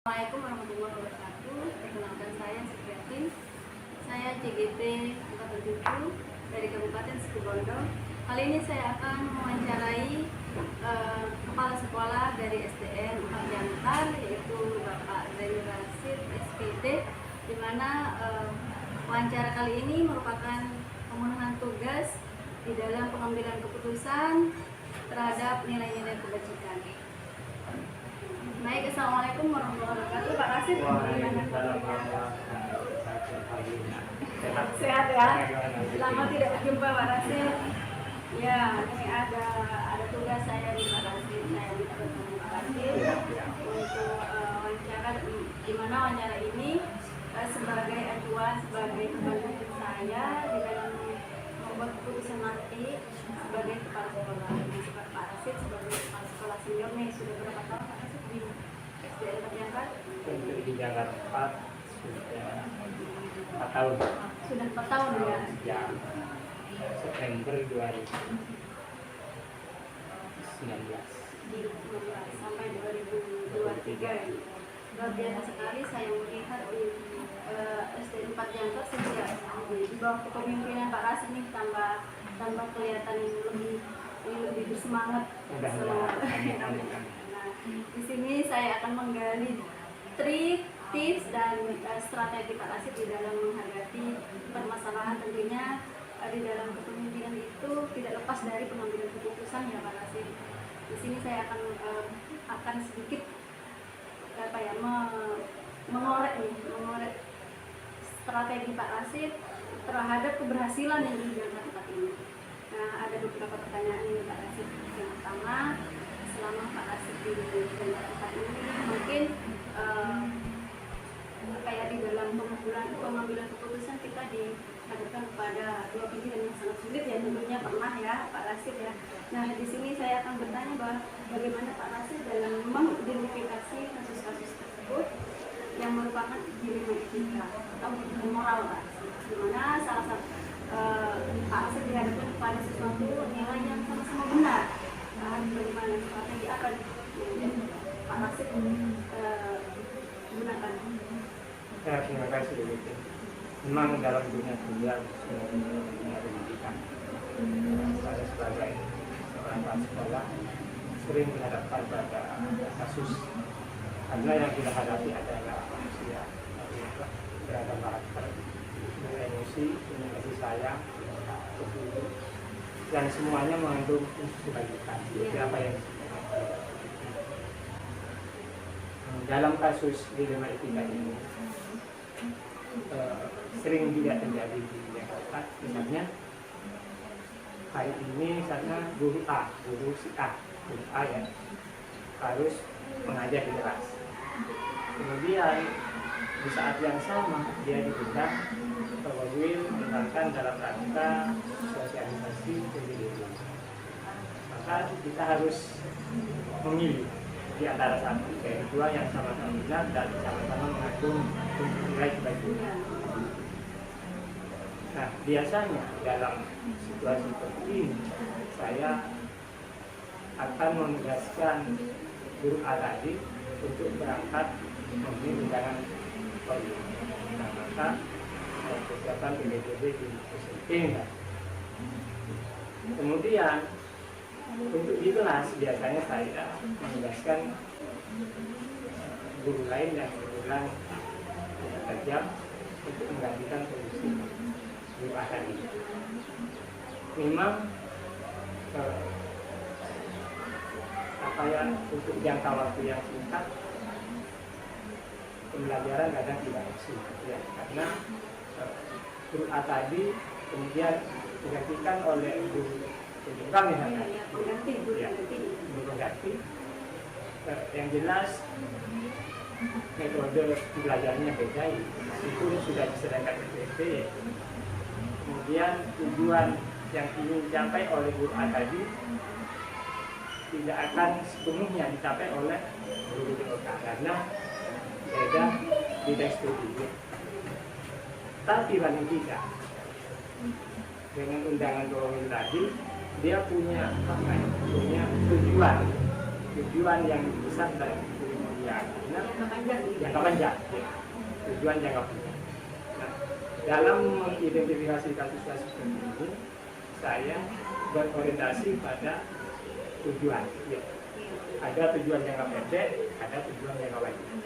Assalamualaikum warahmatullahi wabarakatuh. Perkenalkan saya Supriyatin. Saya CGT 47 dari Kabupaten Situbondo. Kali ini saya akan mewawancarai kepala sekolah dari SDN 4 Jantar, yaitu Bapak Zainul Rasid SPD, di mana wawancara kali ini merupakan pemenuhan tugas di dalam pengambilan keputusan terhadap nilai-nilai kebajikan. Baik, Assalamualaikum warahmatullahi wabarakatuh. Pak Rasid, sehat ya? Lama tidak berjumpa Pak Rasid. Ya, ini ada tugas saya di Pak Rasid. Saya minta bertemu Pak Rasid untuk wawancara, di mana wawancara ini sebagai acuan, sebagai kebanyakan saya di dalam membuat keputusan nanti sebagai kepala sekolah. Pak Rasid sebagai kepala sekolah senior nih, sudah berapa tahun Pak Rasid di SDN 4 Jantar? Di Jakarta sudah 4 tahun. Sudah 4 tahun ya? Ya, September 2019. Di 2019 sampai 2023 ya. Luar biasa sekali saya melihat di SDN 4 Jantar sejak di bawah kepemimpinan Pak Rasid ini tambah kelihatan lebih bersemangat. Nah, di sini saya akan menggali trik, tips dan strategi Pak Rasid di dalam menghadapi permasalahan. Tentunya di dalam kepemimpinan itu tidak lepas dari pengambilan keputusan ya Pak Rasid. Di sini saya akan sedikit mengorek strategi Pak Rasid terhadap keberhasilan yang dijaga tempat ini. Nah, ada beberapa pertanyaan ini Pak Rasid. Yang pertama, selama Pak Rasid di tempat ini mungkin kayak di dalam pengambilan keputusan kita dihadapkan kepada dua pilihan yang sangat sulit ya, tentunya pernah ya Pak Rasid ya. Nah, di sini saya akan bertanya bahwa bagaimana Pak Rasid dalam mengidentifikasi kasus-kasus tersebut yang merupakan dilema etika atau moral Pak Rasid, di mana salah satu Pak Rasid dihadapkan kepada sesuatu nilai yang sama-sama benar. Nah, bagaimana strategi apa yang Pak Rasid gunakan? Ya, terima kasih. Memang dalam dunia pendidikan, saya sebagai seorang kepala sekolah sering dihadapkan pada kasus, karena yang kita hadapi adalah manusia beragam karakter, emosi, kasih sayang, dan semuanya mengandung unsur kebaikan. Jadi apa yang dalam kasus dilema etika ini sering tidak terjadi di Jakarta. Misalnya hari ini misalnya guru si A ya harus mengajar di kelas. Kemudian di saat yang sama dia diundang ke Wawil misalkan dalam rangka sosialisasi pendidikan. Maka kita harus memilih di antara satu dari dua yang sama-sama benar dan sama-sama mengandung nilai kebaikan. Nah, biasanya dalam situasi seperti ini saya akan menugaskan guru A tadi untuk berangkat memenuhi undangan Wawil. Nah, maka persiapan PDDB di SMP. Kemudian untuk di kelas biasanya saya menugaskan guru lain yang kebetulan tajam untuk menggantikan posisi guru tadi. Memang untuk jangka waktu yang singkat pembelajaran kadang tidak maksimal ya, karena guru A tadi kemudian digantikan oleh guru kami mengganti. Yang jelas metode belajarnya beda, itu sudah disediakan SPP. Kemudian tujuan yang ingin dicapai oleh guru A tadi tidak akan sepenuhnya dicapai oleh guru BOK karena beda studi. Tapi paling tidak dengan undangan Wawil tadi dia punya tujuan yang besar dan mulia, karena jangka panjang gitu. jangka panjang, tujuan jangka panjang. Nah, dalam mengidentifikasi kasus-kasus seperti ini, saya berorientasi pada tujuan. Ya. Ada tujuan jangka pendek, ada tujuan jangka panjang.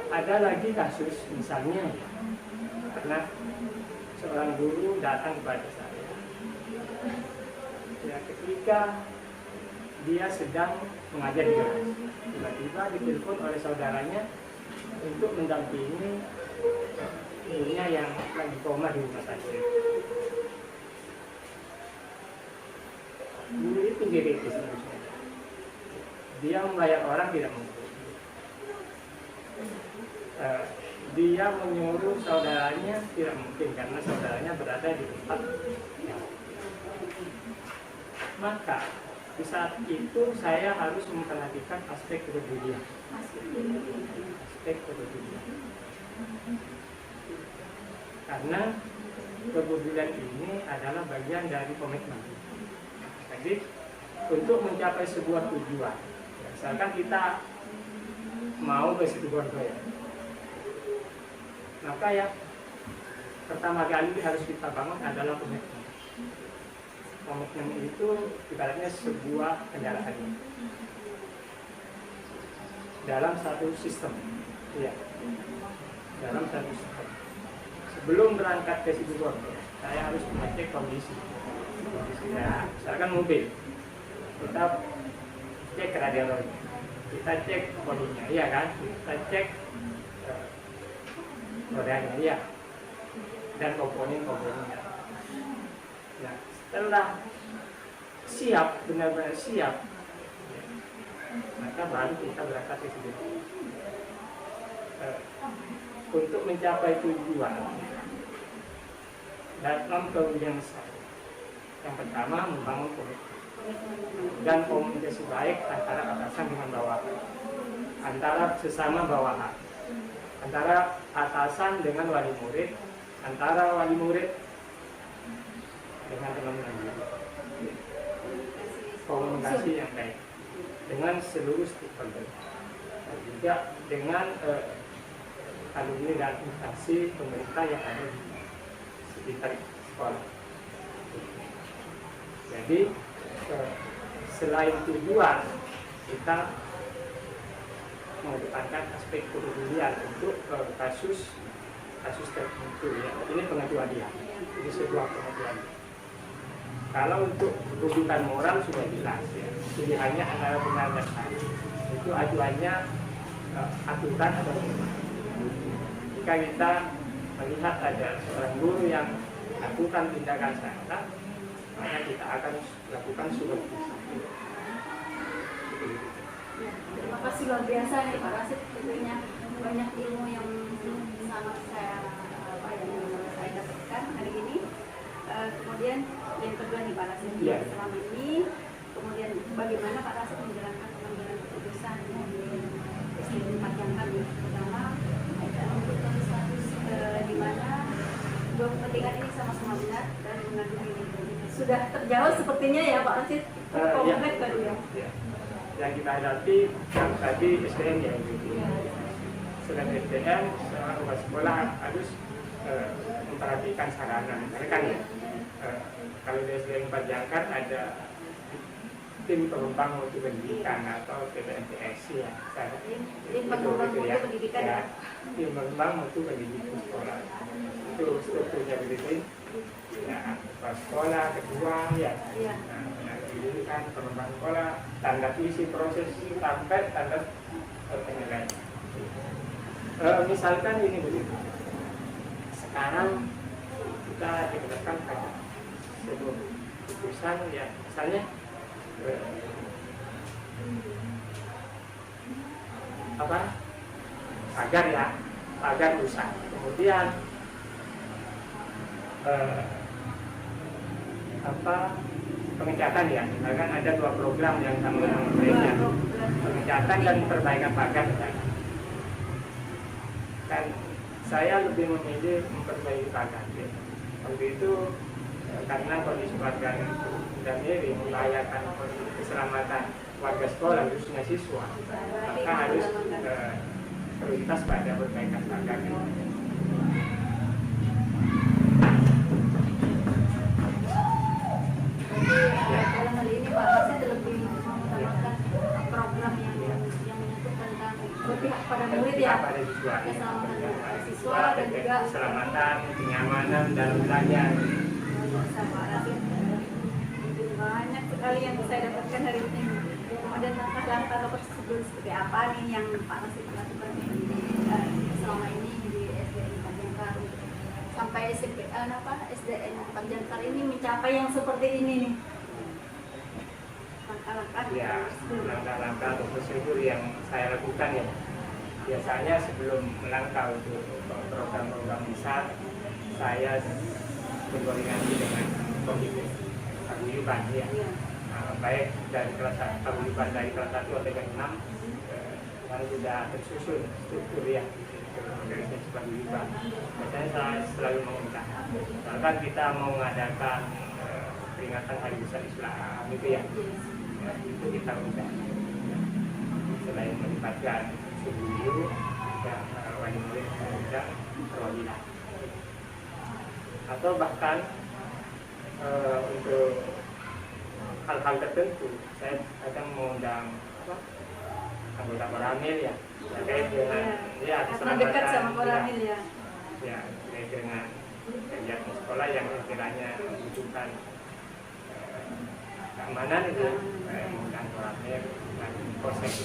Ada lagi kasus misalnya, karena seorang guru datang kepada saya, ya ketika dia sedang mengajar di kelas, tiba-tiba ditelepon oleh saudaranya untuk mendampingi ibunya yang lagi koma di rumah sakit. Guru itu jadi dia membayar orang tidak mampu. Dia menyuruh saudaranya tidak mungkin karena saudaranya berada di tempat yang. Maka di saat itu saya harus memperhatikan aspek kepedulian. Aspek kepedulian. Karena kepedulian ini adalah bagian dari komitmen. Jadi untuk mencapai sebuah tujuan, misalkan kita mau ke situ Bondo ya, maka ya pertama kali harus kita bangun adalah komitmen. Komitmen itu ibaratnya sebuah kendaraan dalam satu sistem, ya, dalam satu sistem. Sebelum berangkat ke situ Bondo, saya harus mengecek kondisi. Ya, misalkan mobil, kita cek radiatornya, kita cek bodinya, iya kan? Kita cek rodanya, iya, dan komponen-komponennya. Nah, setelah siap, benar-benar siap, maka baru kita berangkat ke situ. Untuk mencapai tujuan dalam kemudian saya, yang pertama membangun komitmen dan komunikasi baik antara atasan dengan bawahan, antara sesama bawahan, antara atasan dengan wali murid, antara wali murid dengan teman-teman. Komunikasi yang baik dengan seluruh stakeholder, juga dengan alumni dan instansi pemerintah yang ada di sekitar sekolah. Jadi selain tujuan, kita mengedepankan aspek kepedulian untuk kasus tertentu ya. Ini pengajuan dia, ini sebuah pengajuan. Kalau untuk rujukan moral sudah jelas ya, pilihannya antara benar dan salah. Itu ajuannya aturan atau tidak. Jika kita melihat ada seorang guru yang melakukan tindakan salah, maka kita akan lakukan supervisi. Terima kasih luar biasa nih Pak Rasid, tentunya banyak ilmu yang sangat saya dapatkan hari ini. Kemudian yang kedua nih Pak Rasid, selama ini kemudian bagaimana Pak Rasid menjalankan pengambilan keputusan di SDN Pajangkan ya, pertama menyebutkan status di mana dua kepentingan ini sama-sama benar dan mengandung ini. Sudah terjawab sepertinya ya Pak Rasid. Komplek baru ya. Yang kita hadapi yang tadi SDM ya, selain SDM, seorang kepala sekolah harus memperhatikan sarana. Mereka ya, kalau di SDM Pajangkan ada tim pengembang mutu pendidikan atau TPMTS ya, tim pengembang mutu pendidikan ya, tim pengembang mutu pendidikan sekolah itu strukturnya begitu ya, kepala sekolah kedua ya, pendidikan pengembang sekolah, tanda visi proses sampai tanda penilaian. Misalkan ini begitu, sekarang kita diberikan pada sebuah keputusan ya, misalnya agar rusak, kemudian pengecatan ya, misalkan ada dua program yang sama-sama berbeda, pengecatan dan perbaikan pagar misalkan. Dan saya lebih memilih memperbaiki pagar ya. Waktu itu karena kondisi pagar itu sudah miring membahayakan keselamatan warga sekolah khususnya siswa, maka harus prioritas pada perbaikan seragam. Dalam hal ini Pak Rasid lebih mengutamakan program yang menyangkut tentang berpihak pada murid ya, pada siswa, keselamatan siswa dan juga keselamatan, kenyamanan dalam belajar. Pak Rasid banyak sekali yang saya dapatkan hari ini. Kemudian langkah-langkah tersebut seperti apa nih yang Pak Rasid lakukan selama ini di SDN Panjangkar sampai SDN Panjangkar ini mencapai yang seperti ini nih. Langkah-langkah Ya, langkah-langkah atau prosedur yang saya lakukan ya. Biasanya sebelum melangkah untuk program-program besar, saya berkoordinasi dengan komite paguyuban ya. Baik dari kelas paguyuban dari kelas 1 sampai kelas 6 yang sudah tersusun struktur ya organisasi paguyuban. Biasanya saya selalu mengundang. Misalkan kita mau mengadakan peringatan Hari Besar Islam itu ya, itu kita undang. Selain melibatkan guru dan wali murid juga perwakilan. Atau bahkan untuk hal-hal tertentu saya kadang mengundang anggota Koramil ya terkait dengan karena dekat sama Koramil ya. Ya, terkait dengan kegiatan sekolah yang kiranya membutuhkan keamanan itu mengundang Koramil dan proses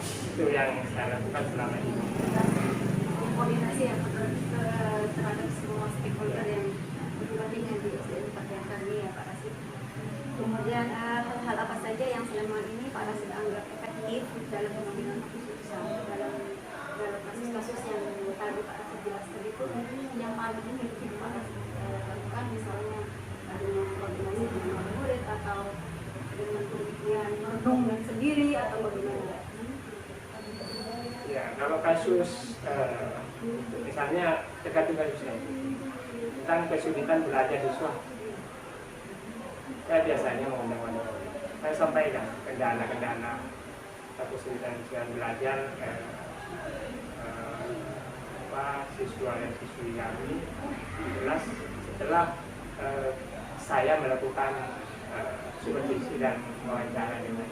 itu yang saya lakukan selama ini. Koordinasi ya terhadap semua stakeholder yang berkepentingan di SDN Panjangkar ini ya Pak Rasid. Kemudian hal apa saja yang selama ini Pak Rasid anggap efektif dalam pengambilan keputusan dalam kasus-kasus yang tadi Pak Rasid jelaskan itu yang paling efektif Pak Rasid lakukan, misalnya dengan koordinasi dengan murid atau dengan pemikiran merenung sendiri atau bagaimana? Ya, kalau kasus misalnya tergantung kasusnya tentang kesulitan belajar siswa, saya biasanya mengundang wali murid. Saya sampaikan kendala-kendala kesulitan belajar siswa dan siswi kami. Jelas setelah saya melakukan supervisi dan wawancara dengan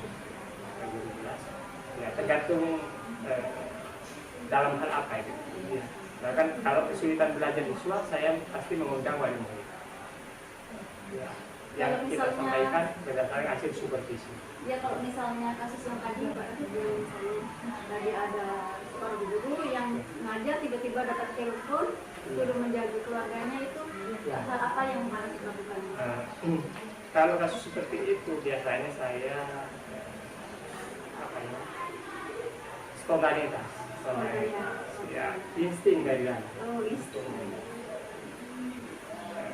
guru kelas, ya tergantung dalam hal apa itu. Ya. Bahkan kalau kesulitan belajar siswa, saya pasti mengundang wali murid. Ya. Yang kita sampaikan berdasarkan hasil supervisi. Ya, kalau misalnya kasus yang tadi Pak, misalnya tadi ada seorang guru yang ngajar tiba-tiba dapat telepon suruh menjaga keluarganya, itu hal apa yang harus dilakukan? Kalau kasus seperti itu biasanya saya spontanitas, ya insting dari dalam. Oh, insting.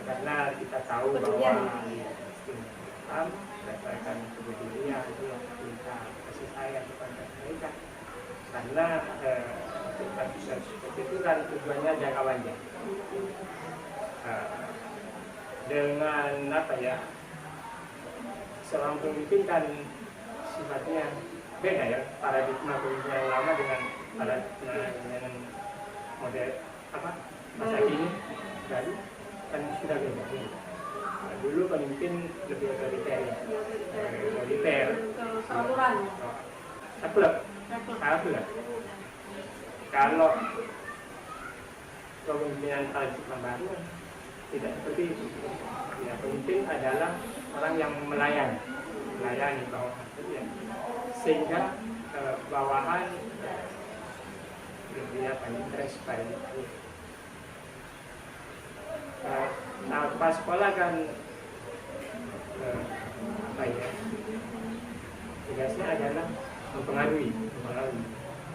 Karena kita tahu bahwa insting berdasarkan kepedulian kita kasih sayang kepada mereka. Karena kasus seperti itu kan tujuannya jangka panjang. Dengan apa ya? Seorang pemimpin kan sifatnya beda ya, paradigma pemimpin yang lama dengan dengan model masa kini baru kan sudah beda. Dulu pemimpin lebih otoriter ya, otoriter, peraturan, saklek. Kalau kepemimpinan paradigma baru tidak seperti itu. Ya, pemimpin adalah orang yang melayani bawahan, ya. Sehingga bawahan lebih interest pada itu. Nah, pas sekolah kan tugasnya adalah mempengaruhi.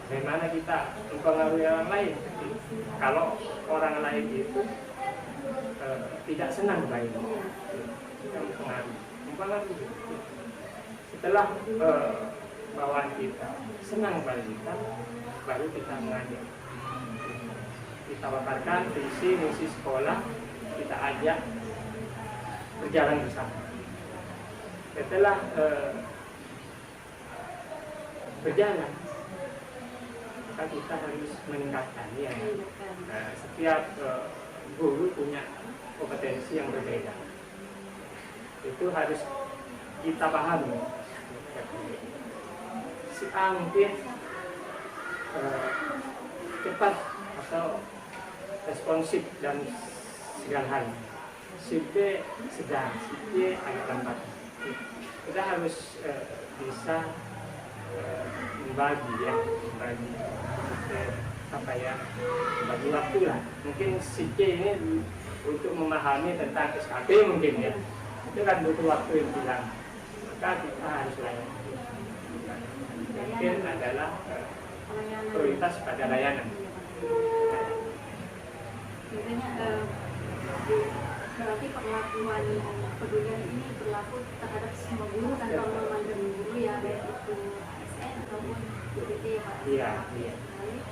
Bagaimana kita mempengaruhi orang lain? Kalau orang lain itu tidak senang baik, kita mempengaruhi. Setelah bawahan kita senang pada kita, baru kita mengajak. Kita paparkan visi misi sekolah, kita ajak berjalan bersama. setelah berjalan, maka kita harus meningkatkan ya. Setiap guru punya kompetensi yang berbeda, itu harus kita pahami. Si A mungkin cepat atau responsif dan segala hal, si B sedang, si D agak lambat. Kita harus bisa membagi membagi waktu lah. Mungkin si C ini untuk memahami tentang SKP mungkin ya, itu kan butuh waktu yang bilang, maka kita harus layani. Mungkin adalah prioritas pada layanan. Berarti perlakuan pedulian ini berlaku terhadap semua guru tanpa memandang guru ya, baik itu ASN ataupun UPT ya Pak. Iya.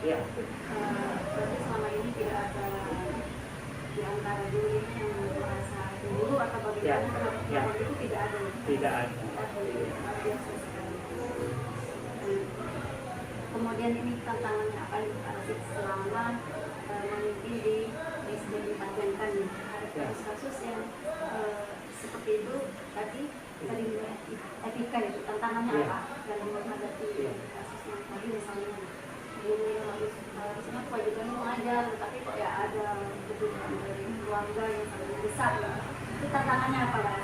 Berarti selama ini tidak ada di antara guru ini yang merasa guru atau bagaimana? Ya. Itu tidak ada. Tidak ada. Biasa sekali. Kemudian ini tantangannya apa nih Pak Rasid selama memimpin di SD di Panjangkan? Kasus-kasus yang seperti itu tadi etika itu tantangannya apa dalam menghadapi kasus yang tadi misalnya guru yang harusnya kewajibannya mengajar tapi kok ya ada kebutuhan dari keluarga yang sangat besar itu tantangannya apa Pak?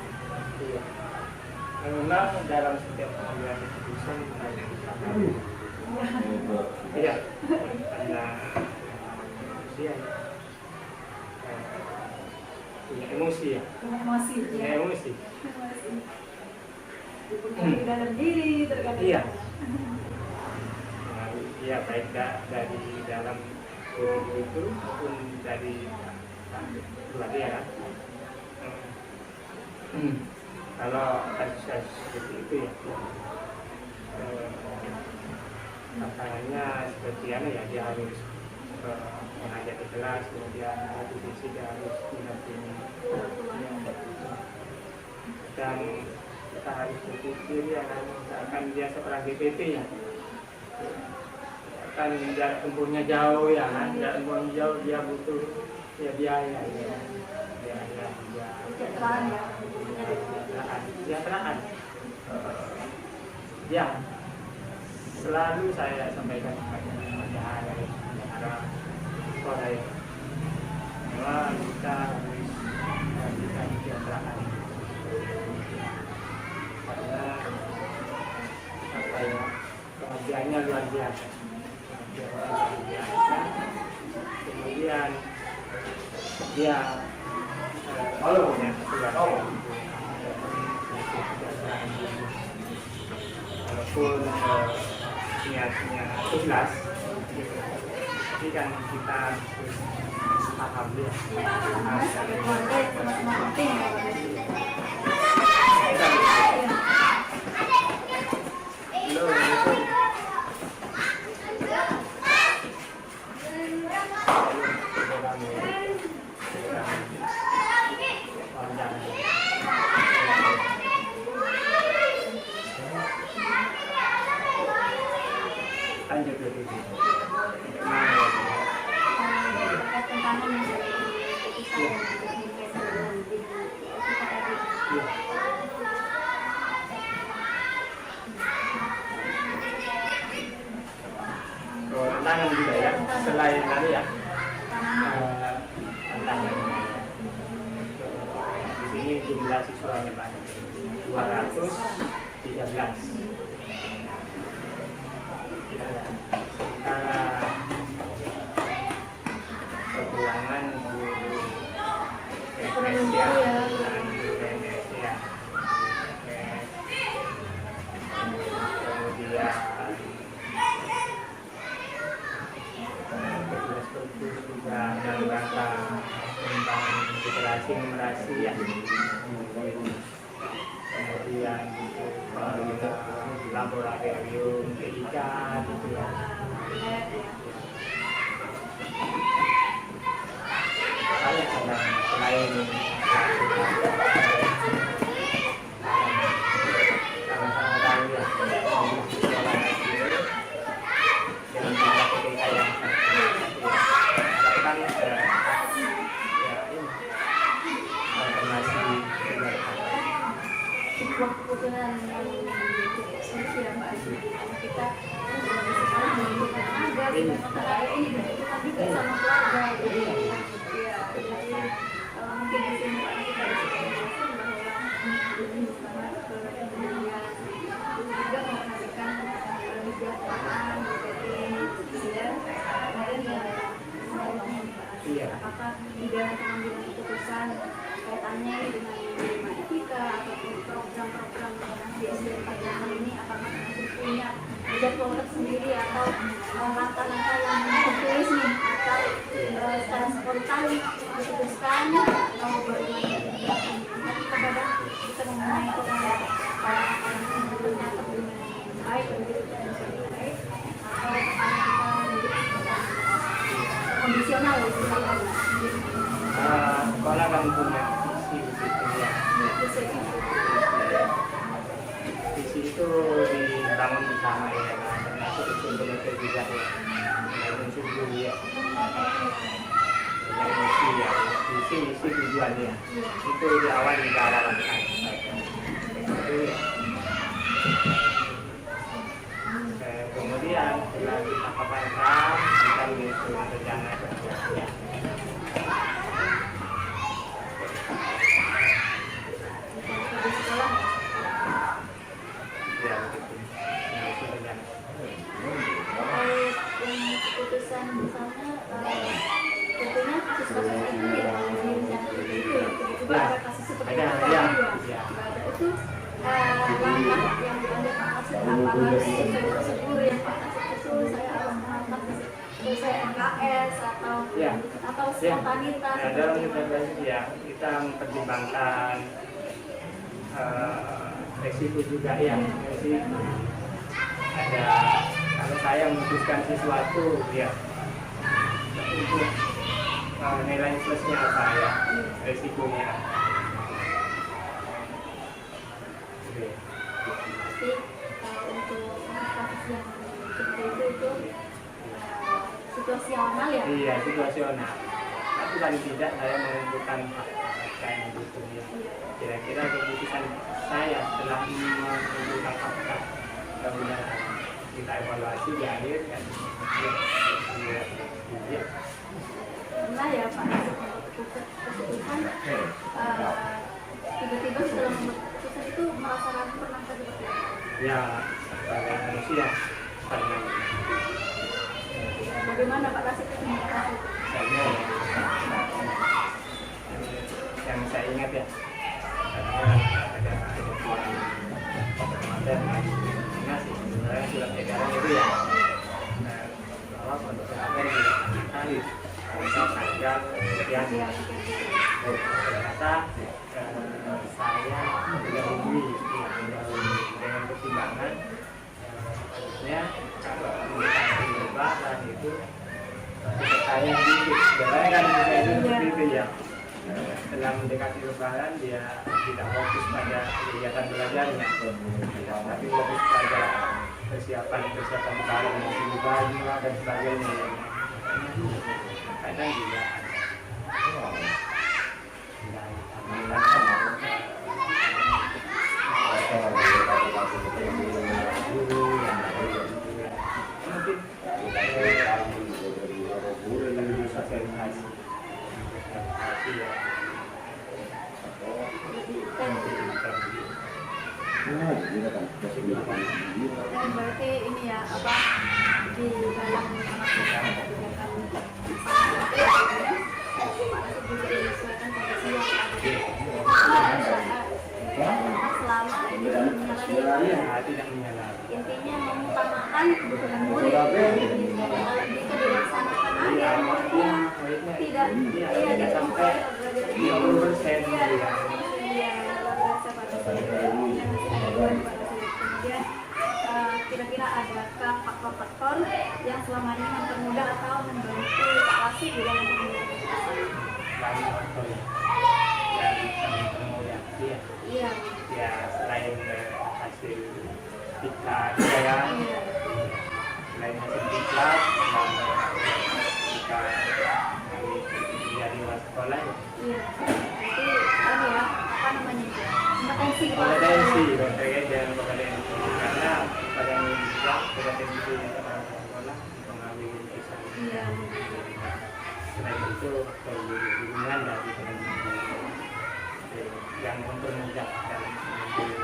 Iya. Memang dalam setiap pengambilan keputusan ada iya karena manusia punya emosi ya. Emosi. Dipengaruhi dalam diri terkadang. Iya. Iya baik dari dalam guru itu maupun dari luar dia kan. Kalau kasus seperti itu ya, tantangannya seperti apa ya, dia harus mengajar di kelas, kemudian satu sisi dia harus mendampingi dan kita harus berpikir ya kan, misalkan dia seorang GPT ya kan jarak tempuhnya jauh ya kan, jarak tempuhnya jauh dia butuh ya biaya kesejahteraan ya selalu saya sampaikan kepada para sekolah ya bahwa kita harus memberikan kesejahteraan karena apa ya kebahagiaannya luar biasa. Kemudian dia punya keluarga walaupun niatnya ikhlas tapi kan kita paham dia tantangan juga ya selain tadi ya tantangan di sini jumlah siswanya banyak 213 kekurangan guru Indonesia kemudian juga dalam rangka pengembangan literasi numerasi ya kemudian laboratorium TIK gitu ya selain karena ini dibutuhkan juga sama keluarga jadi ya jadi mungkin di sini Pak Nasi dari menjelaskan bahwa ini sangat kemudian juga mengenalkan kesejahteraan jadi ya kemudian ya selanjutnya Iya. apakah di dalam pengambilan keputusan kaitannya dengan etika ataupun program-program di SDM ini apakah masih punya jadwal tersendiri atau langkah-langkah yang tertulis nih atau secara spontan diputuskan atau bagaimana nanti kadang kita mempunyai para yang sebelumnya dengan baik begitu dan baik atau apakah kita menjadi kondisional istilahnya. Sekolah kan punya visi begitu ya. Visi itu dibangun bersama ya, termasuk unsur juga ya, ada unsur dulu ya. Yang misi ya, misi tujuan ya, itu di awal dijalankan. Kemudian setelah kita paparkan, kita menyusun rencana kerja ya. Ya begitu. Menyusun rencana. Yang keputusan misalnya tentunya kasus-kasus itu ya direncanakan itu ya tiba-tiba ada kasus seperti itu itu langkah yang diambil Pak Nasir apa harus sesuai prosedur yang Pak Nasir susul saya harus mengangkat sesuai MKS atau spontanitas Ya, dalam intervensi ya kita mempertimbangkan resiko juga ya. Jadi ada kalau saya memutuskan sesuatu ya untuk nilai plusnya apa ya, resikonya. Tapi untuk kasus yang seperti itu situasional ya? Iya, situasional. Tapi paling tidak saya mengumpulkan fakta yang gitu ya. Kira-kira keputusan saya setelah mengumpulkan fakta, kemudian kita evaluasi di akhir kan. Iya. Pernah ya Pak keputusan tiba-tiba setelah membuat keputusan itu merasa ragu pernah seperti itu? Ya, sebagai manusia pernah. Bagaimana Pak Rasid itu mengatasi? Saya yang saya ingat ya, ada sih sebenarnya surat edaran itu ya, bahwa pondok pesantren di tanggal sekian. Ternyata saya mendahului dengan pertimbangan harusnya kalau mendekati lebaran itu saya sedikit sebenarnya kan saya itu seperti itu ya. Setelah mendekati lebaran dia tidak fokus pada kegiatan belajarnya, tapi fokus pada persiapan lebaran, beli baju dan sebagainya. Kadang juga Dan berarti ini ya apa di dalam melakukan kebijakan Pak Rasid bisa menyesuaikan kondisi yang ada. Selama ini tidak menyalahi. intinya mengutamakan kebutuhan murid jika dilaksanakan aja tidak tidak sampai 50% kemudian kira-kira adakah faktor-faktor yang selama ini mempermudah atau membantu Pak Rasid di dalam mengambil keputusan? banyak faktor yang bisa mempermudah dia. Iya. Ya selain hasil diklat ya, selain hasil diklat dan kita menjadi sekolah ya. Iya. Jadi ini ya apa namanya itu kompetensi berkait dengan kompetensi karena pada juga kompetensi di sekolah mengambil Iya. Selain itu perlu dukungan dari teman-teman yang mempermudah dalam mengambil.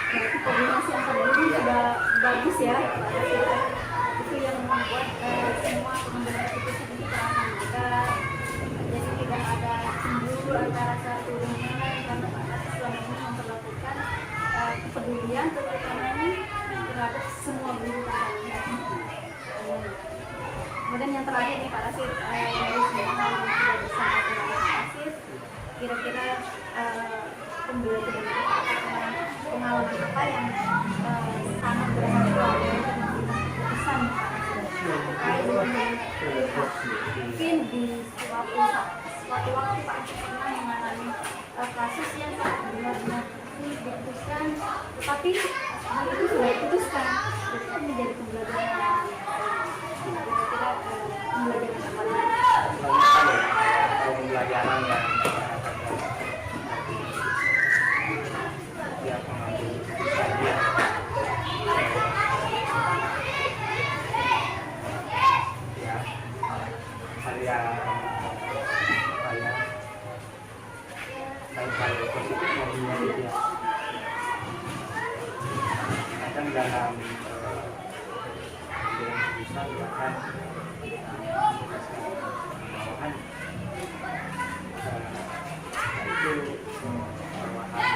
Berarti koordinasi antar guru sudah bagus ya, Pak Rasid. Itu yang membuat semua pengambilan keputusan di kalangan kita. Jadi tidak ada cemburu antara satu dengan yang lain, karena Pak Rasid selama ini memperlakukan kepedulian terutama ini terhadap semua guru kalian. Kemudian yang terakhir nih Pak Rasid, dari semua hal yang sudah disampaikan oleh Pak Rasid, kira-kira pembelajaran pengalaman apa yang sangat berharga untuk mengambil keputusan terkait dengan mungkin di suatu waktu Pak Rasid pernah mengalami kasus yang sangat benar-benar sulit diputuskan, tetapi hal itu sudah diputuskan. Itu menjadi pembelajaran kira-kira pembelajaran apa lagi? Pembelajaran yang dia mengambil keputusan dia hal positif maupun dia kadang dalam keputusan bahkan kemauan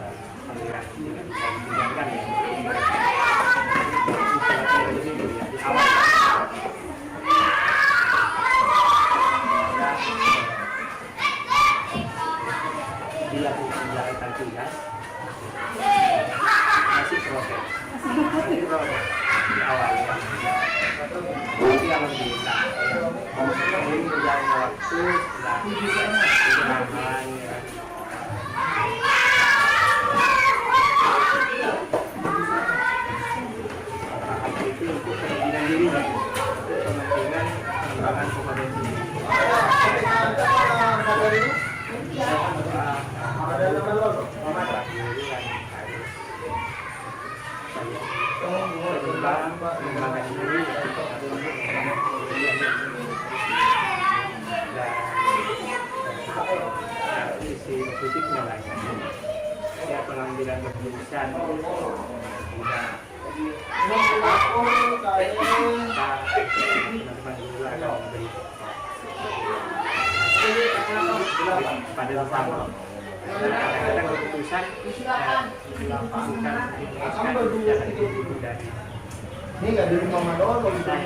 itu aliran tidak bisa ditinggalkan ya. Di awal dilakukan tugas masih proses di awal ya. Tapi alhamdulillah ini berjalannya waktu sudah berjalan ya. Itu untuk pendidikan diri dan kepentingan pengembangan kompetensi. Mengembangkan diri dan sisi positifnya lagi ya pengambilan keputusan tidak teman-teman dulu akan memberi pada bersama. Kadang-kadang keputusan dari ini nggak di rumah Madol sehingga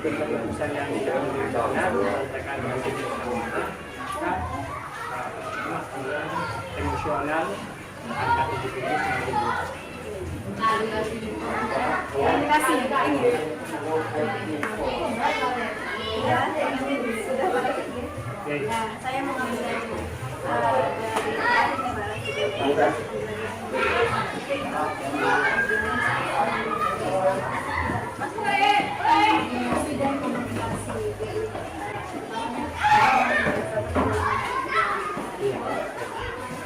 keputusan yang tidak benar mereka emosional angka positifnya semakin besar. Terima kasih Kak ini. Ya, sudah balik ya. Ya, saya mau ngambil dari Mas sudah komunikasi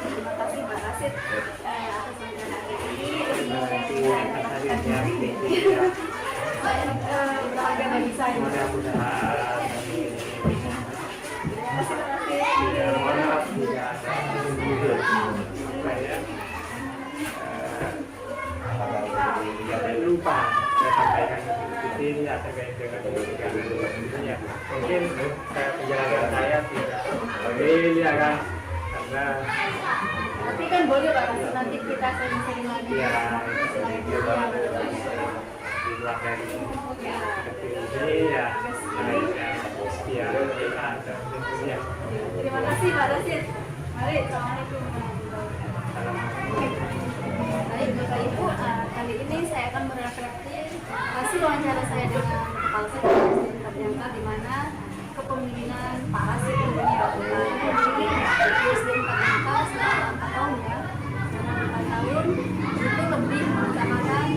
terima kasih Pak Rasid atas hari ini. Saya berharga bagi saya. Jangan lupa saya sampaikan ini terkait dengan ya mungkin penjelasan saya tidak boleh ya kan karena tapi kan boleh Pak Rasid nanti kita sering-sering lagi ya di luar dari ini ya ya tentunya. Terima kasih Pak Rasid. Mari, assalamualaikum. Baik Bapak Ibu, kali ini saya akan merefleksi hasil wawancara saya dengan Kepala Sekolah terjangkau di mana kepemimpinan Pak Rasid tentunya di SDN terjangkau selama 4 tahun ya. Selama 4 tahun itu lebih mengutamakan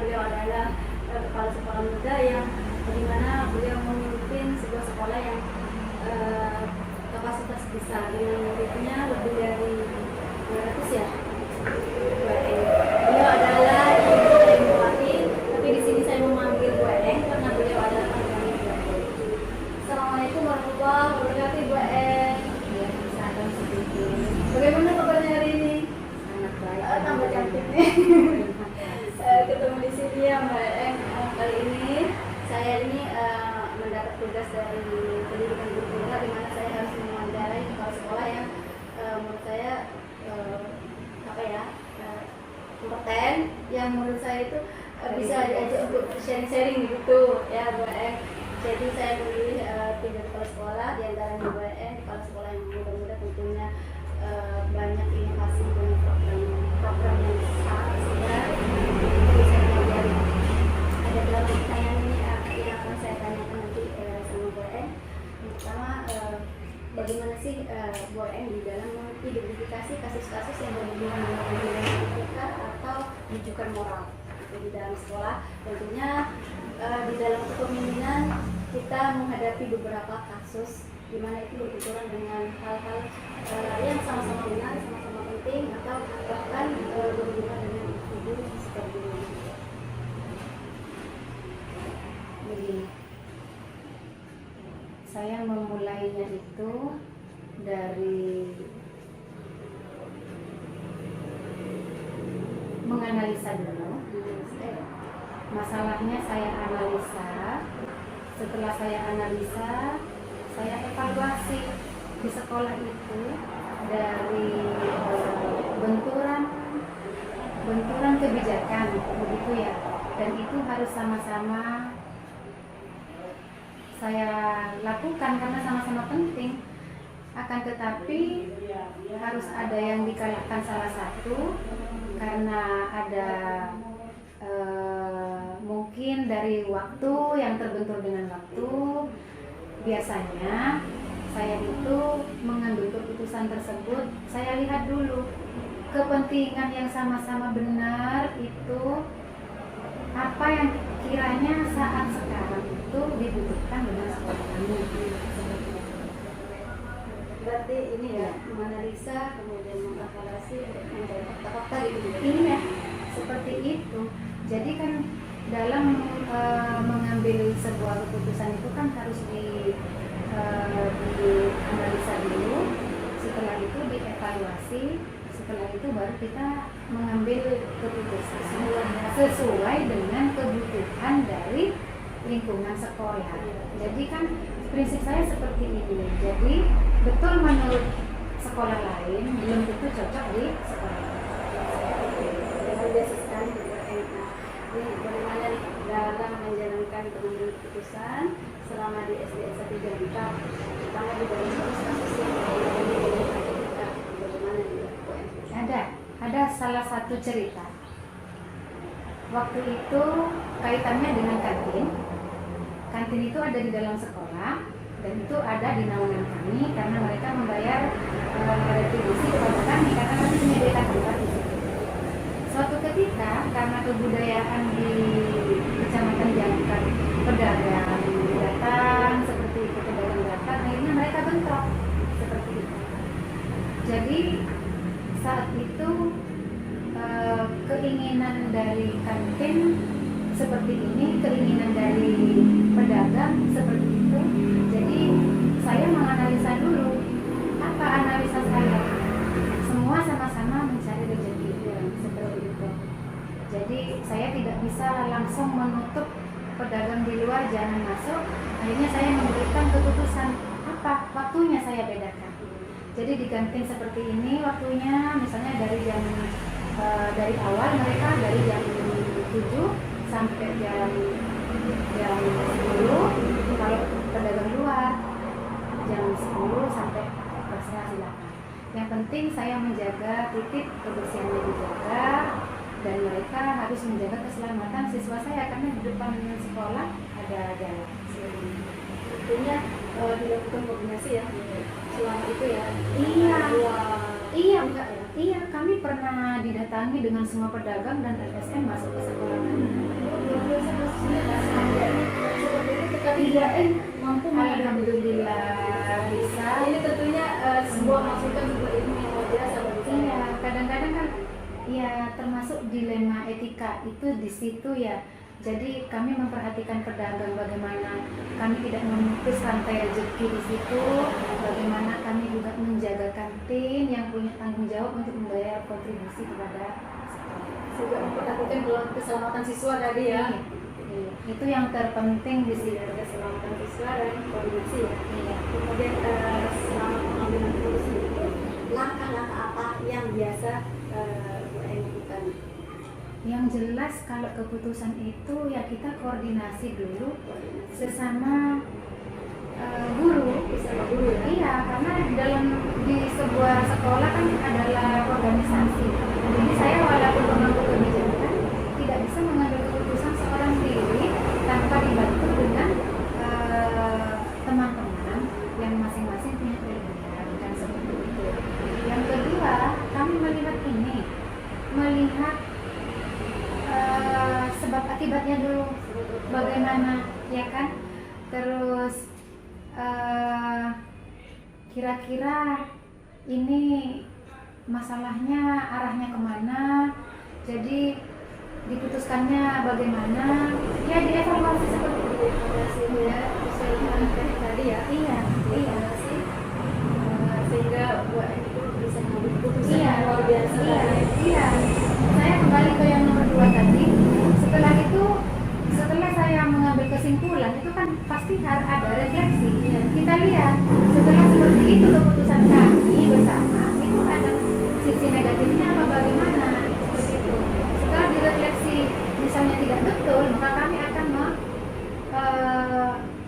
beliau adalah kepala sekolah muda yang dimana beliau memimpin sebuah sekolah yang kapasitas besar dengan muridnya lebih dari 200 ya. Beliau adalah ibu Eng, tapi di sini saya memanggil Bu Eng karena beliau adalah panggilan Bu Eng. Assalamualaikum warahmatullahi wabarakatuh, Bu Eng. Ya, salam sedikit. Bagaimana kabarnya hari ini? Sangat baik. Tambah cantik nih. Ketemu di sini ya Mbak Eng. Kali ini saya ini mendapat tugas dari pendidikan guru tunggal di mana saya harus mewawancarai kepala sekolah yang menurut saya kompeten, yang menurut saya itu bisa diajak untuk sharing-sharing gitu ya Mbak Eng. Jadi saya memilih 3 kepala sekolah, di antaranya Mbak Eng, kepala sekolah yang muda-muda tentunya banyak inovasi dan program yang sangat besar. Bisa pelajari. Ada beberapa pertanyaan ini yang akan saya tanyakan nanti sama Bu Eng. Yang pertama, bagaimana sih Bu Eng di dalam mengidentifikasi kasus-kasus yang berhubungan dengan pembinaan etika atau rujukan moral di dalam sekolah? Tentunya di dalam kepemimpinan kita menghadapi beberapa kasus di mana itu berbenturan dengan hal-hal yang sama-sama benar, sama-sama penting, atau bahkan berhubungan dengan individu seperti ini. Begini, saya memulainya itu dari menganalisa dulu. Masalahnya saya analisa. Setelah saya analisa, saya evaluasi di sekolah itu dari benturan kebijakan, begitu ya. Dan itu harus sama-sama saya lakukan karena sama-sama penting. Akan tetapi harus ada yang dikalahkan salah satu karena ada mungkin dari waktu yang terbentur dengan waktu. Biasanya saya itu mengambil keputusan tersebut, saya lihat dulu kepentingan yang sama-sama benar itu apa yang kiranya saat sekarang itu dibutuhkan dengan sekolah kami. Berarti ini ya, menganalisa, kemudian mengevaluasi, mencari fakta-fakta gitu. Iya, seperti itu. Jadi kan dalam mengambil sebuah keputusan itu kan harus dianalisa dulu, setelah itu dievaluasi, setelah itu baru kita mengambil keputusan sesuai dengan kebutuhan dari lingkungan sekolah. Jadi kan prinsip saya seperti ini. Jadi betul menurut sekolah lain belum tentu cocok di sekolah lain. Dengan biasa sekali ini bagaimana dalam menjalankan pengambilan keputusan selama di SD S1 Jakarta, terutama di dalam kasus yang bagaimana dilakukan? Ada salah satu cerita. Waktu itu kaitannya dengan kantin. Kantin itu ada di dalam sekolah dan itu ada di naungan kami karena mereka membayar retribusi kepada kami karena kami menyediakan tempat di situ. Suatu ketika karena kebudayaan di Kecamatan Jangkar pedagang datang seperti itu, pedagang datang, akhirnya mereka bentrok seperti itu. Jadi saat itu keinginan dari kantin seperti ini, keinginan dari pedagang seperti itu. Jadi saya menganalisa dulu. Apa analisa saya? Semua sama-sama mencari rezeki seperti itu. Jadi saya tidak bisa langsung menutup pedagang di luar jangan masuk. Akhirnya saya memberikan keputusan apa? Waktunya saya bedakan. Jadi di kantin seperti ini waktunya misalnya dari awal mereka dari jam 7 sampai jam 10. Kalau pedagang luar jam 10 sampai terserah silakan. Yang penting saya menjaga titik kebersihannya dijaga dan mereka harus menjaga keselamatan siswa saya karena di depan sekolah ada jalan. Tentunya dilakukan koordinasi ya selama itu ya. Iya, Enggak ya. Iya, kami pernah didatangi dengan semua pedagang dan LSM masuk ke sekolah kami. Iya, mampu alhamdulillah bisa. Ini tentunya sebuah masukan sebuah ilmu yang luar biasa bagi saya. Iya, kadang-kadang kan ya termasuk dilema etika itu di situ ya. Jadi kami memperhatikan pedagang bagaimana kami tidak memutus rantai rezeki di situ, bagaimana kami juga menjaga kantin yang punya tanggung jawab untuk membayar kontribusi kepada sekolah. Juga memperhatikan dalam keselamatan siswa tadi ya. Iya, itu yang terpenting di situ. Keselamatan siswa dan koordinasi ya. Iya. Kemudian selama pengambilan keputusan itu langkah-langkah apa yang biasa Bu Eni lakukan? Yang jelas kalau keputusan itu ya kita koordinasi dulu sesama guru. Bersama guru ya. Iya, karena dalam di sebuah sekolah kan adalah organisasi. Jadi saya walaupun pemangku kebijakan tidak bisa mengambil keputusan seorang diri tanpa dibantu dengan teman-teman yang masing-masing punya pilihan dan seperti itu. Yang kedua, kami melihat sebab akibatnya dulu bagaimana, ya kan? Terus kira-kira ini masalahnya arahnya kemana, jadi diputuskannya bagaimana, ya dievaluasi seperti itu. Ya, sesuai tadi ya. Iya. Sehingga Bu Eni itu bisa mengambil keputusan Iya, yang luar biasa. iya. Saya kembali ke yang nomor 2 tadi. Setelah saya mengambil kesimpulan, itu kan pasti harus ada refleksi. Kita lihat setelah seperti itu keputusan kami bersama, itu ada sisi negatifnya apa bagaimana, seperti itu. Setelah direfleksi misalnya tidak betul, maka kami akan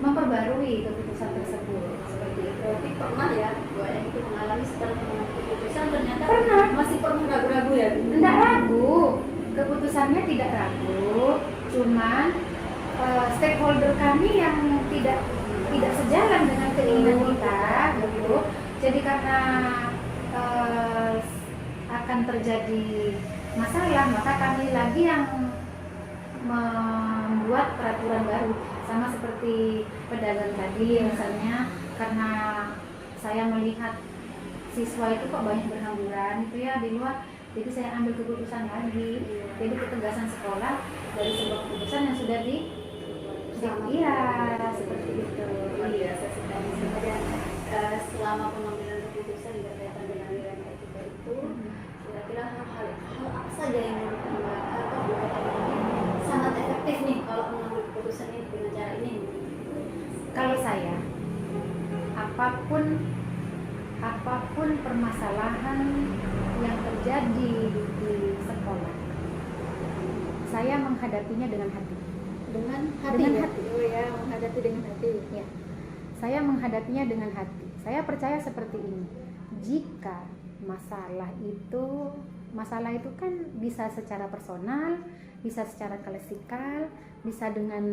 memperbarui keputusan tersebut. Seperti itu. Berarti pernah ya Bu Eni itu mengalami setelah mengambil keputusan ternyata Pernah. masih pernah ragu-ragu ya? Tidak ragu, keputusannya tidak ragu, cuman stakeholder kami yang tidak sejalan dengan keinginan kita, gitu. Jadi karena akan terjadi masalah, maka kami lagi yang membuat peraturan baru, sama seperti pedagang tadi misalnya, karena saya melihat siswa itu kok banyak berhamburan itu ya di luar. Jadi saya ambil keputusan lagi. Jadi ketegasan sekolah dari sebuah keputusan yang sudah iya, seperti itu. Iya, sekali. Kemudian selama pengambilan keputusan berkaitan dengan nilai etika itu, kira-kira hal apa saja yang menurut sangat efektif nih kalau mengambil keputusan ini dengan cara ini? Kalau saya, apapun permasalahan yang terjadi di sekolah, saya menghadapinya dengan hati. Dengan hati. Dengan ya? hati. Oh ya, menghadapi dengan hati. Ya, saya menghadapinya dengan hati. Saya percaya seperti ini. Jika masalah itu kan bisa secara personal, bisa secara klasikal, bisa dengan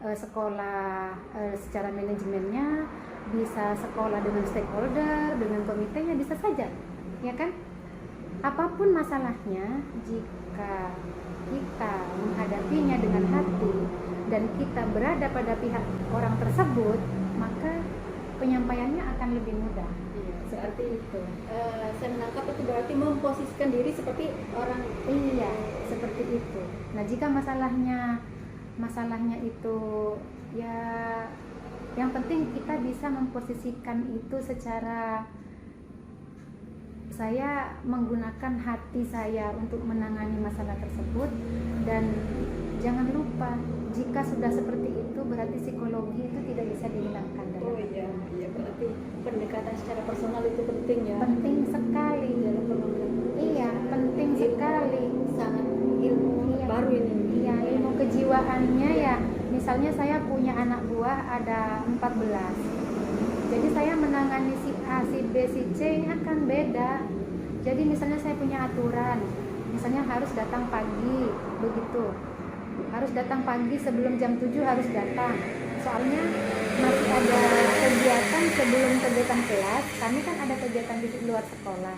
sekolah secara manajemennya, bisa sekolah dengan stakeholder, dengan komitenya, bisa saja, ya kan? Apapun masalahnya, jika kita menghadapinya dengan hati dan kita berada pada pihak orang tersebut, maka penyampaiannya akan lebih mudah. Seperti itu. Saya menangkap itu berarti memposisikan diri seperti orang. Iya, seperti itu. Nah, jika masalahnya itu ya, yang penting kita bisa memposisikan itu secara, saya menggunakan hati saya untuk menangani masalah tersebut. Dan jangan lupa, jika sudah seperti itu berarti psikologi itu tidak bisa dihilangkan. Oh iya, berarti pendekatan secara personal itu penting ya. Penting sekali. Dalam pengambilan. Iya, penting sekali. Sangat ilmu baru ini. Iya, ilmu kejiwaannya ya. Misalnya saya punya anak buah ada 14. Jadi saya menangani si A, si B, si C ini akan beda. Jadi misalnya saya punya aturan, misalnya harus datang pagi, begitu. Harus datang pagi sebelum jam 7 harus datang. Soalnya masih ada kegiatan sebelum kegiatan kelas. Kami kan ada kegiatan di luar sekolah.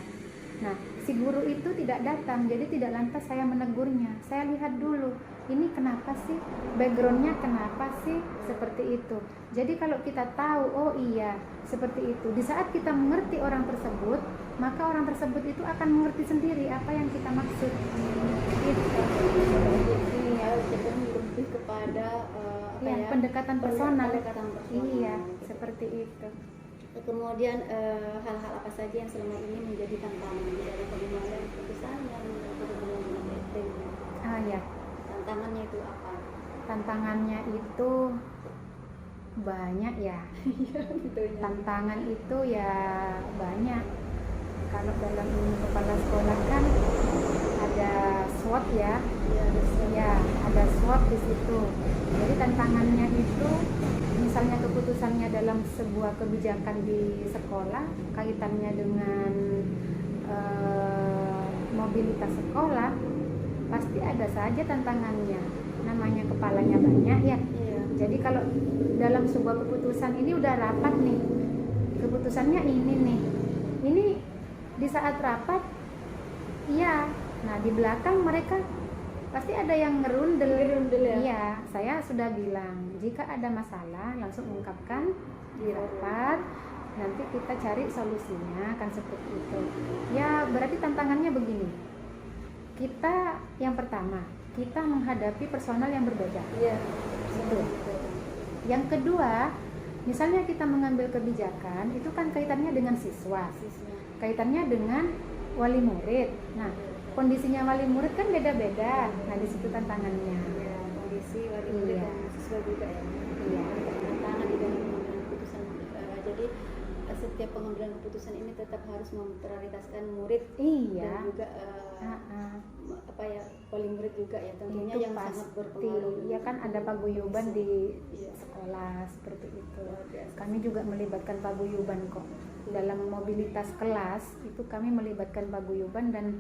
Nah, si guru itu tidak datang, jadi tidak lantas saya menegurnya. Saya lihat dulu, ini kenapa sih, backgroundnya kenapa sih seperti itu. Jadi kalau kita tahu, oh iya seperti itu, di saat kita mengerti orang tersebut, maka orang tersebut itu akan mengerti sendiri apa yang kita maksud. Gitu. Jadi ya cenderung lebih kepada Pendekatan personal. Pendekatan personal. Iya, seperti itu. Kemudian hal-hal apa saja yang selama ini menjadi tantangan di dalam pengembangan keputusan yang berhubungan dengan PT? Ya, Tantangannya itu apa? tantangannya itu banyak ya. Tantangan itu ya banyak. Kalau dalam ilmu kepala sekolah kan ada SWOT ya. Ya, ada SWOT di situ. Jadi tantangannya itu misalnya keputusannya dalam sebuah kebijakan di sekolah kaitannya dengan mobilitas sekolah, pasti ada saja tantangannya. Namanya kepalanya banyak ya. Jadi kalau dalam sebuah keputusan ini udah rapat nih, keputusannya ini nih, ini di saat rapat, iya. Nah di belakang mereka pasti ada yang ngerundel ya. Iya, saya sudah bilang jika ada masalah langsung ungkapkan di rapat, nanti kita cari solusinya, kan seperti itu. Ya berarti tantangannya begini. Kita yang pertama, kita menghadapi personal yang berbeda. Iya. Itu. Yang kedua, misalnya kita mengambil kebijakan, itu kan kaitannya dengan siswa, kaitannya dengan wali murid. Nah, kondisinya wali murid kan beda-beda. Nah, di situ tantangannya. Ya, kondisi wali murid dan siswa juga ya. Iya. Tantangan di dalam pengambilan keputusan. Jadi setiap pengambilan keputusan ini tetap harus memprioritaskan murid Iya. dan juga apa ya, wali murid juga ya, tentunya Itu yang pasti. sangat berpengaruh. Ya kan ada paguyuban di sekolah seperti itu. Kami juga melibatkan paguyuban kok. Dalam mobilitas kelas itu kami melibatkan paguyuban dan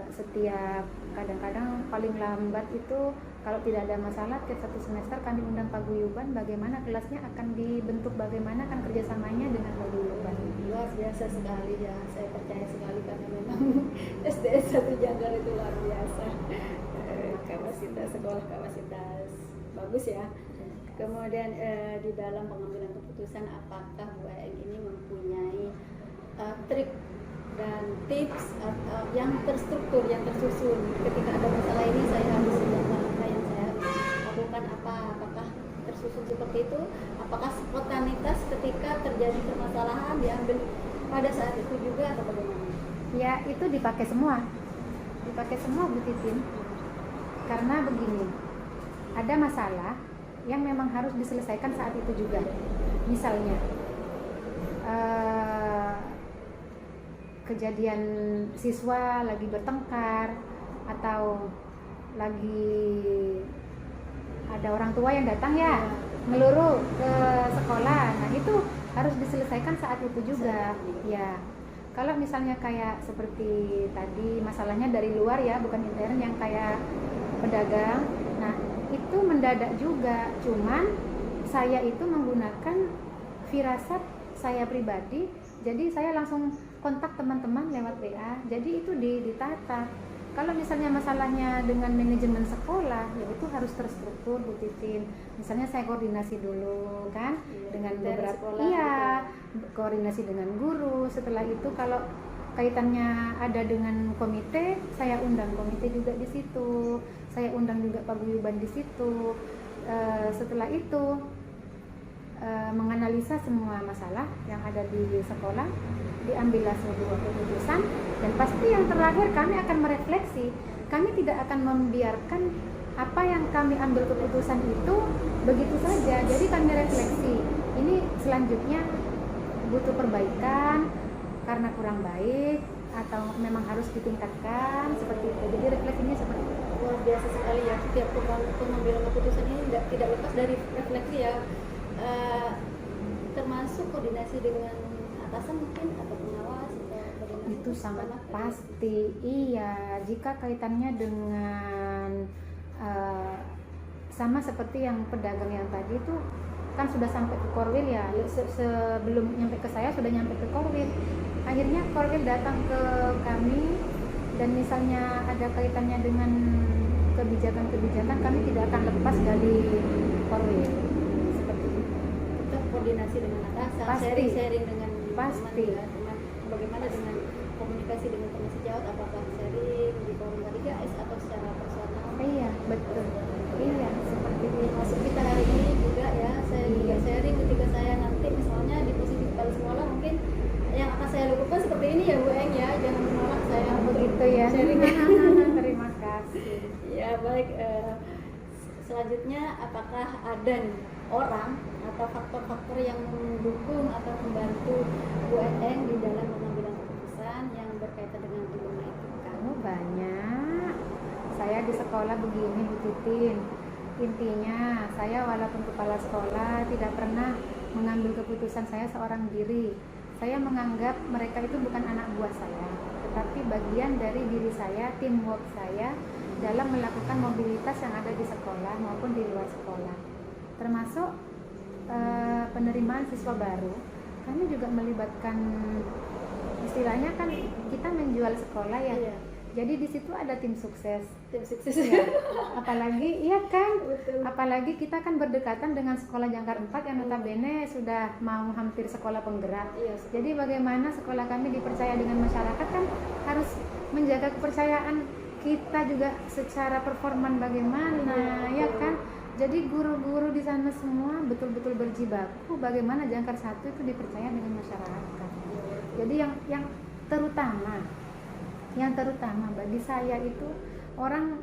setiap kadang-kadang paling lambat itu kalau tidak ada masalah tiap satu semester kami undang paguyuban bagaimana kelasnya akan dibentuk, bagaimana kan kerjasamanya dengan paguyuban. Luar biasa sekali ya, saya percaya sekali karena memang SDS 1 Janggar itu luar biasa. Kapasitas sekolah, kapasitas bagus ya. Kemudian di dalam pengambilan keputusan, apakah Bu Aeng ini mempunyai trik dan tips yang terstruktur, yang tersusun? Ketika ada masalah ini saya harus melakukan apa yang saya harus lakukan, apakah tersusun seperti itu? Apakah spontanitas ketika terjadi permasalahan diambil pada saat itu juga atau bagaimana? Ya itu dipakai semua Bu Titin. Karena begini, ada masalah yang memang harus diselesaikan saat itu juga. Misalnya kejadian siswa lagi bertengkar atau lagi ada orang tua yang datang ya ngeluruh ke sekolah. Nah itu harus diselesaikan saat itu juga ya. Kalau misalnya kayak seperti tadi masalahnya dari luar ya, bukan intern, yang kayak pedagang, nah itu mendadak juga. Cuman saya itu menggunakan firasat saya pribadi, jadi saya langsung kontak teman-teman lewat WA, jadi itu ditata. Kalau misalnya masalahnya dengan manajemen sekolah, ya itu harus terstruktur Bu Titin. Misalnya saya koordinasi dulu kan dengan beberapa koordinasi dengan guru. Setelah itu kalau kaitannya ada dengan komite, saya undang komite juga di situ. Saya undang juga paguyuban di situ. Setelah itu menganalisa semua masalah yang ada di sekolah, diambillah sebuah keputusan, dan pasti yang terakhir kami akan merefleksi. Kami tidak akan membiarkan apa yang kami ambil keputusan itu begitu saja. Jadi kami refleksi, ini selanjutnya butuh perbaikan karena kurang baik atau memang harus ditingkatkan, seperti itu. Jadi refleksinya seperti itu. Luar biasa sekali ya, setiap pengambilan keputusan ini tidak lepas dari refleksi ya. Termasuk koordinasi dengan atasan mungkin atau pengawas atau itu sangat pasti. Iya, jika kaitannya dengan sama seperti yang pedagang yang tadi itu kan sudah sampai ke Korwil ya, sebelum nyampe ke saya sudah nyampe ke Korwil. akhirnya Korwil datang ke kami dan misalnya ada kaitannya dengan kebijakan-kebijakan, kami tidak akan lepas dari Korwil seperti itu. Tetap koordinasi dengan atasan, Pasti. sharing-sharing dengan Pasti. teman, ya, teman. Bagaimana dengan komunikasi dengan teman sejawat, apakah sharing di forum 3S atau secara personal? Iya, betul. Iya, seperti itu. Masuk kita hari ini juga ya, saya juga sharing ketika saya nanti misalnya di posisi kepala sekolah, mungkin yang akan saya lakukan seperti ini ya Bu Eng ya, jangan menolak saya untuk Begitu ya. sharing. Terima kasih. Ya baik, selanjutnya apakah ada nih orang atau faktor-faktor yang mendukung atau membantu Bu Eng di dalam mengambil keputusan yang berkaitan dengan ilmu etika? Kamu banyak. Saya di sekolah begini Bu Titin. Intinya saya walaupun kepala sekolah tidak pernah mengambil keputusan saya seorang diri. Saya menganggap mereka itu bukan anak buah saya, tetapi bagian dari diri saya, teamwork saya dalam melakukan mobilitas yang ada di sekolah maupun di luar sekolah. Termasuk penerimaan siswa baru. Kami juga melibatkan, istilahnya kan kita menjual sekolah ya. Iya. Jadi di situ ada tim sukses. Tim sukses Ya, apalagi iya kan, Betul. apalagi kita kan berdekatan dengan sekolah Jangkar 4 yang notabene sudah mau hampir sekolah penggerak. Iya, Jadi bagaimana sekolah kami dipercaya dengan masyarakat kan harus menjaga kepercayaan kita juga secara performan bagaimana, ya kan. Jadi guru-guru di sana semua betul-betul berjibaku bagaimana Jangkar 1 itu dipercaya dengan masyarakat. Jadi yang terutama bagi saya itu orang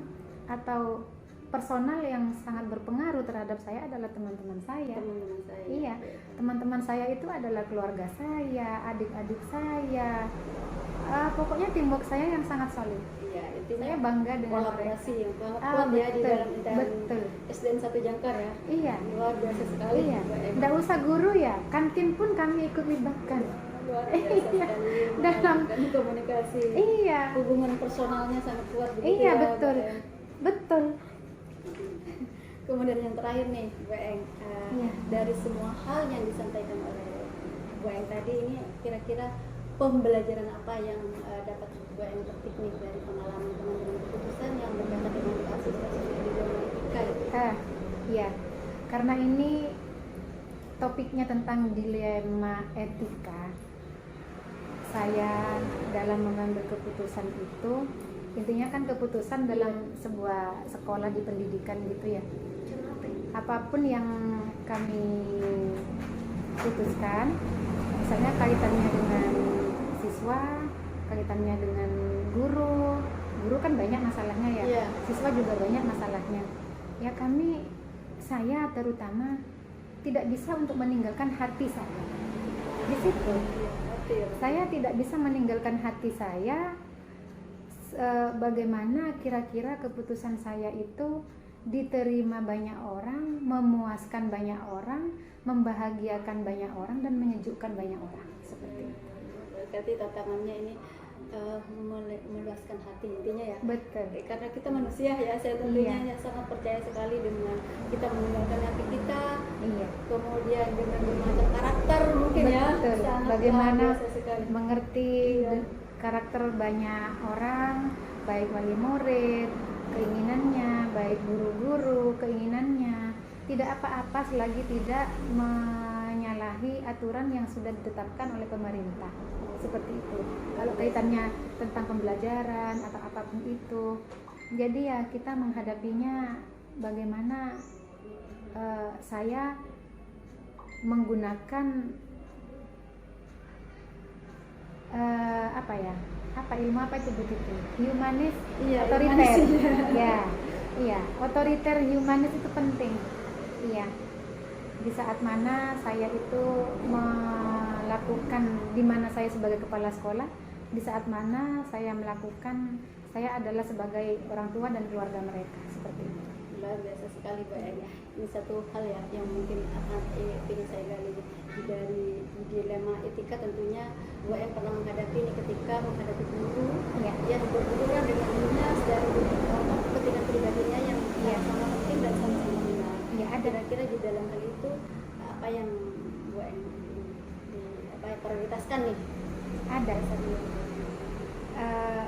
atau personal yang sangat berpengaruh terhadap saya adalah teman-teman saya. teman-teman saya. Iya, teman-teman saya itu adalah keluarga saya, adik-adik saya. Pokoknya teamwork saya yang sangat solid. Iya, intinya Saya bangga dengan kolaborasi yang sangat Ah, kuat ya di betul, dalam betul. SDN 1 Jangkar ya. Iya, Luar biasa sekali. iya. Bu Eng. Nggak usah guru ya, kantin pun kami ikut libatkan. Luar biasa Iya. sekali. Dalam- dan komunikasi. Iya, Hubungan personalnya sangat kuat begitu iya ya, betul, Bu Eng. betul. Kemudian yang terakhir nih, Bu Eng, Iya. dari semua hal yang disampaikan oleh Bu Eng tadi ini kira-kira pembelajaran apa yang dapat Bu Eng petik nih dari pengalaman pengambilan keputusan yang berkaitan dengan kasus di dalam etika ya? Iya, karena ini topiknya tentang dilema etika. Saya dalam mengambil keputusan itu, intinya kan keputusan dalam sebuah sekolah di pendidikan gitu ya. Apapun yang kami putuskan, misalnya kaitannya dengan siswa, kaitannya dengan guru kan banyak masalahnya ya. Iya. Siswa juga banyak masalahnya. Ya saya terutama tidak bisa untuk meninggalkan hati saya. Di situ Iya, betul. saya tidak bisa meninggalkan hati saya. Bagaimana kira-kira keputusan saya itu diterima banyak orang, memuaskan banyak orang, membahagiakan banyak orang, dan menyejukkan banyak orang, seperti itu. Berarti tantangannya ini meluaskan hati intinya ya. Betul. Karena kita manusia ya, saya tentunya Iya. sangat percaya sekali dengan kita meninggalkan hati kita, Iya. kemudian dengan bermacam karakter mungkin ya. Betul. Sangat Bagaimana luar biasa sekali. mengerti Iya. karakter banyak orang, baik wali murid, keinginannya, baik guru-guru, keinginannya. Tidak apa-apa selagi tidak menyalahi aturan yang sudah ditetapkan oleh pemerintah. Seperti itu. Kalau kaitannya tentang pembelajaran atau apapun itu. Jadi ya kita menghadapinya bagaimana saya menggunakan ilmu apa itu begitu, humanis, Iya, otoriter. humanis. Iya, otoriter humanis itu penting. Iya, di saat mana saya itu melakukan, di mana saya sebagai kepala sekolah, di saat mana saya melakukan, saya adalah sebagai orang tua dan keluarga mereka, seperti itu. Luar biasa sekali Bu Eng. Ini satu hal ya yang mungkin akan ingin saya gali dari dilema etika. Tentunya Bu Eng pernah menghadapi ini ketika menghadapi guru Iya. yang berbenturan dengan gurunya dari kepentingan pribadinya yang Iya. sama penting dan sama-sama benar. Iya, ada. Kira-kira di dalam hal itu apa yang Bu Eng prioritaskan nih? Ada.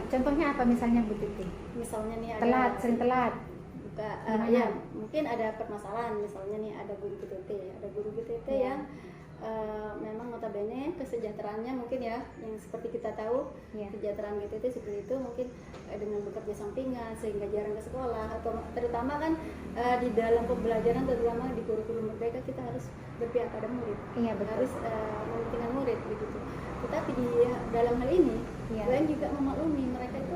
Contohnya apa misalnya Bu Titi? Misalnya nih ada Telat, sering telat. Gimana? Ya mungkin ada permasalahan, misalnya nih ada guru PTT Iya. yang memang notabene kesejahteraannya mungkin ya yang seperti kita tahu, Iya. kesejahteraan PTT seperti itu mungkin dengan bekerja sampingan sehingga jarang ke sekolah, atau terutama kan di dalam pembelajaran, terutama di kurikulum merdeka kita harus berpihak pada murid, Iya, betul. harus mementingkan murid begitu. Tetapi di dalam hal ini Iya. kalian juga memaklumi mereka itu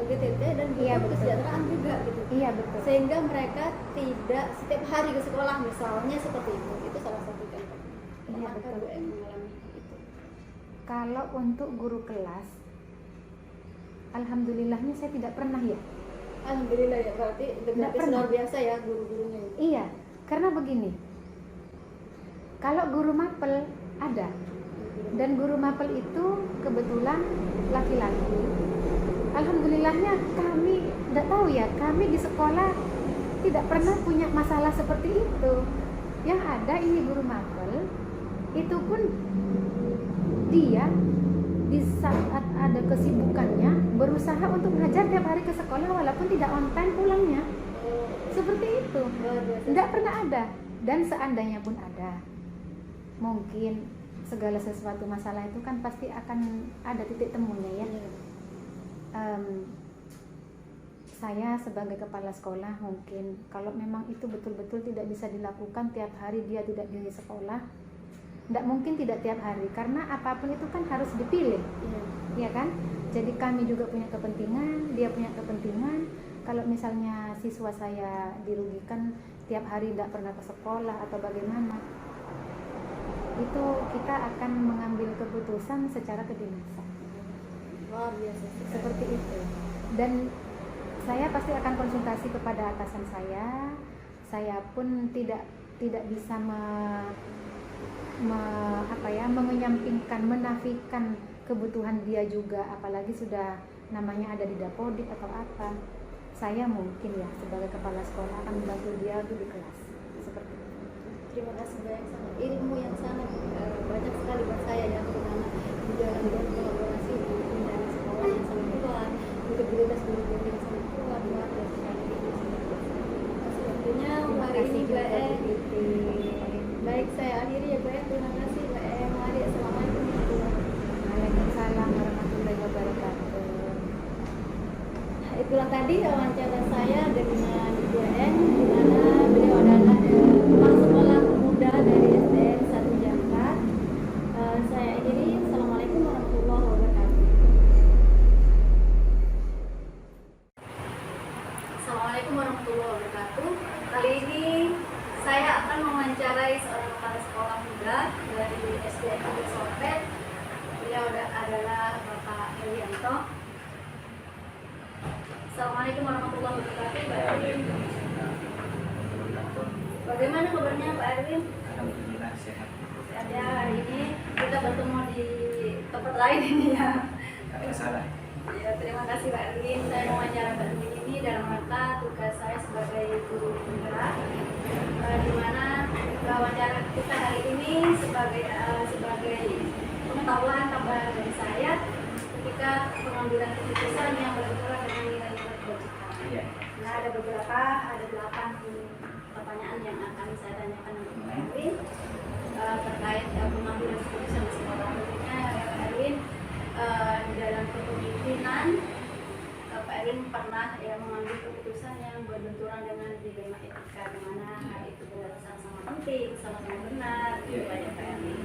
GTT dan Iya, butuh betul. kesejahteraan juga gitu, Iya, betul. sehingga mereka tidak setiap hari ke sekolah misalnya seperti itu salah satu contoh. Iya, Maka betul. Bu Em mengalami itu. Kalau untuk guru kelas, alhamdulillahnya saya tidak pernah ya. Alhamdulillah ya, berarti pernah. luar biasa ya guru-gurunya itu. Iya, karena begini. Kalau guru mapel ada, dan guru mapel itu kebetulan laki-laki. Alhamdulillahnya kami tidak tahu ya, kami di sekolah tidak pernah punya masalah seperti itu. Yang ada ini guru mapel, itu pun dia di saat ada kesibukannya berusaha untuk mengajar tiap hari ke sekolah walaupun tidak on time pulangnya. Seperti itu. Luar biasa. Tidak pernah ada. Dan seandainya pun ada, mungkin segala sesuatu masalah itu kan pasti akan ada titik temunya ya. Iya. Saya sebagai kepala sekolah mungkin kalau memang itu betul-betul tidak bisa dilakukan tiap hari dia tidak di sekolah, tidak mungkin tidak tiap hari karena apapun itu kan harus dipilih, Iya. ya kan? Jadi kami juga punya kepentingan, dia punya kepentingan. Kalau misalnya siswa saya dirugikan tiap hari tidak pernah ke sekolah atau bagaimana, itu kita akan mengambil keputusan secara kedinasan. Luar biasa. Seperti itu. Dan saya pasti akan konsultasi kepada atasan saya. Saya pun tidak bisa menyampingkan, menafikan kebutuhan dia juga, apalagi sudah namanya ada di dapodik atau apa. Saya mungkin ya sebagai kepala sekolah akan membantu dia di kelas. Seperti itu. Terima kasih banyak, sangat ilmu yang sangat banyak sekali buat saya ya, terutama di dalam kolaborasi di dalam sekolah yang sangat kuat, integritas guru-guru yang sangat kuat, luar biasa sekali. Waktunya Terima hari kasih ini juga, Mbak Em. Bu Titi. Baik, saya akhiri ya Mbak Em. Terima kasih Mbak Em. Mari, assalamualaikum warahmatullahi wabarakatuh. Waalaikumsalam warahmatullahi wabarakatuh. Itulah tadi wawancara saya dengan Ibu Em, di mana beliau adalah kepala sekolah pemuda dari SDN 1 Jangkar. Saya akhiri. Assalamualaikum warahmatullahi wabarakatuh. Assalamualaikum warahmatullahi wabarakatuh. Kali ini saya akan mewawancarai seorang kepala sekolah muda dari SDN Bukit Sopet. Beliau adalah Bapak Elianto. Assalamualaikum warahmatullahi wabarakatuh, Pak Erwin. Bagaimana kabarnya Pak Erwin? Alhamdulillah sehat. Sehat ya, hari ini kita bertemu di tempat lain ini ya. Tidak masalah. Ya, terima kasih Pak Erwin. Saya mewawancara Pak Erwin ini dalam rangka tugas saya sebagai guru penggerak, di mana wawancara kita hari ini sebagai pengetahuan tambahan dari saya ketika pengambilan keputusan yang berbenturan dengan nilai-nilai kebajikan. Iya. Nah, ada 8 pertanyaan yang akan saya tanyakan untuk Pak Erwin terkait pengambilan keputusan di sekolah. Tentunya ya Pak Erwin, di dalam kepemimpinan Pak Erwin pernah ya mengambil keputusan yang berbenturan dengan dilema etika, di mana hal itu sama-sama penting, sama-sama benar, gitu ya Pak Erwin.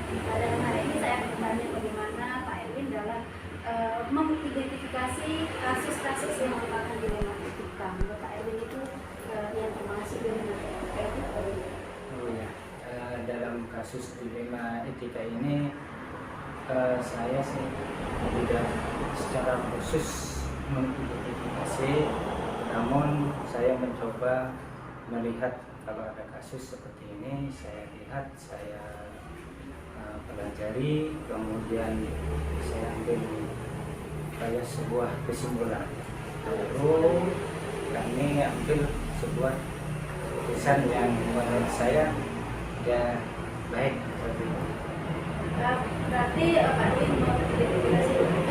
Pada hari ini saya akan bertanya bagaimana Pak Erwin dalam mengidentifikasi kasus-kasus yang merupakan dilema etika. Menurut Pak Erwin itu yang termasuk dilema etika. Oh ya, dalam kasus dilema etika ini saya sih tidak secara khusus mengidentifikasi, namun saya mencoba melihat kalau ada kasus seperti ini, saya lihat, saya pelajari, kemudian saya ambil kayak sebuah kesimpulan, lalu kami ambil sebuah keputusan yang menurut saya ya baik seperti itu. Berarti Pak Erwin mau terintegrasi dengan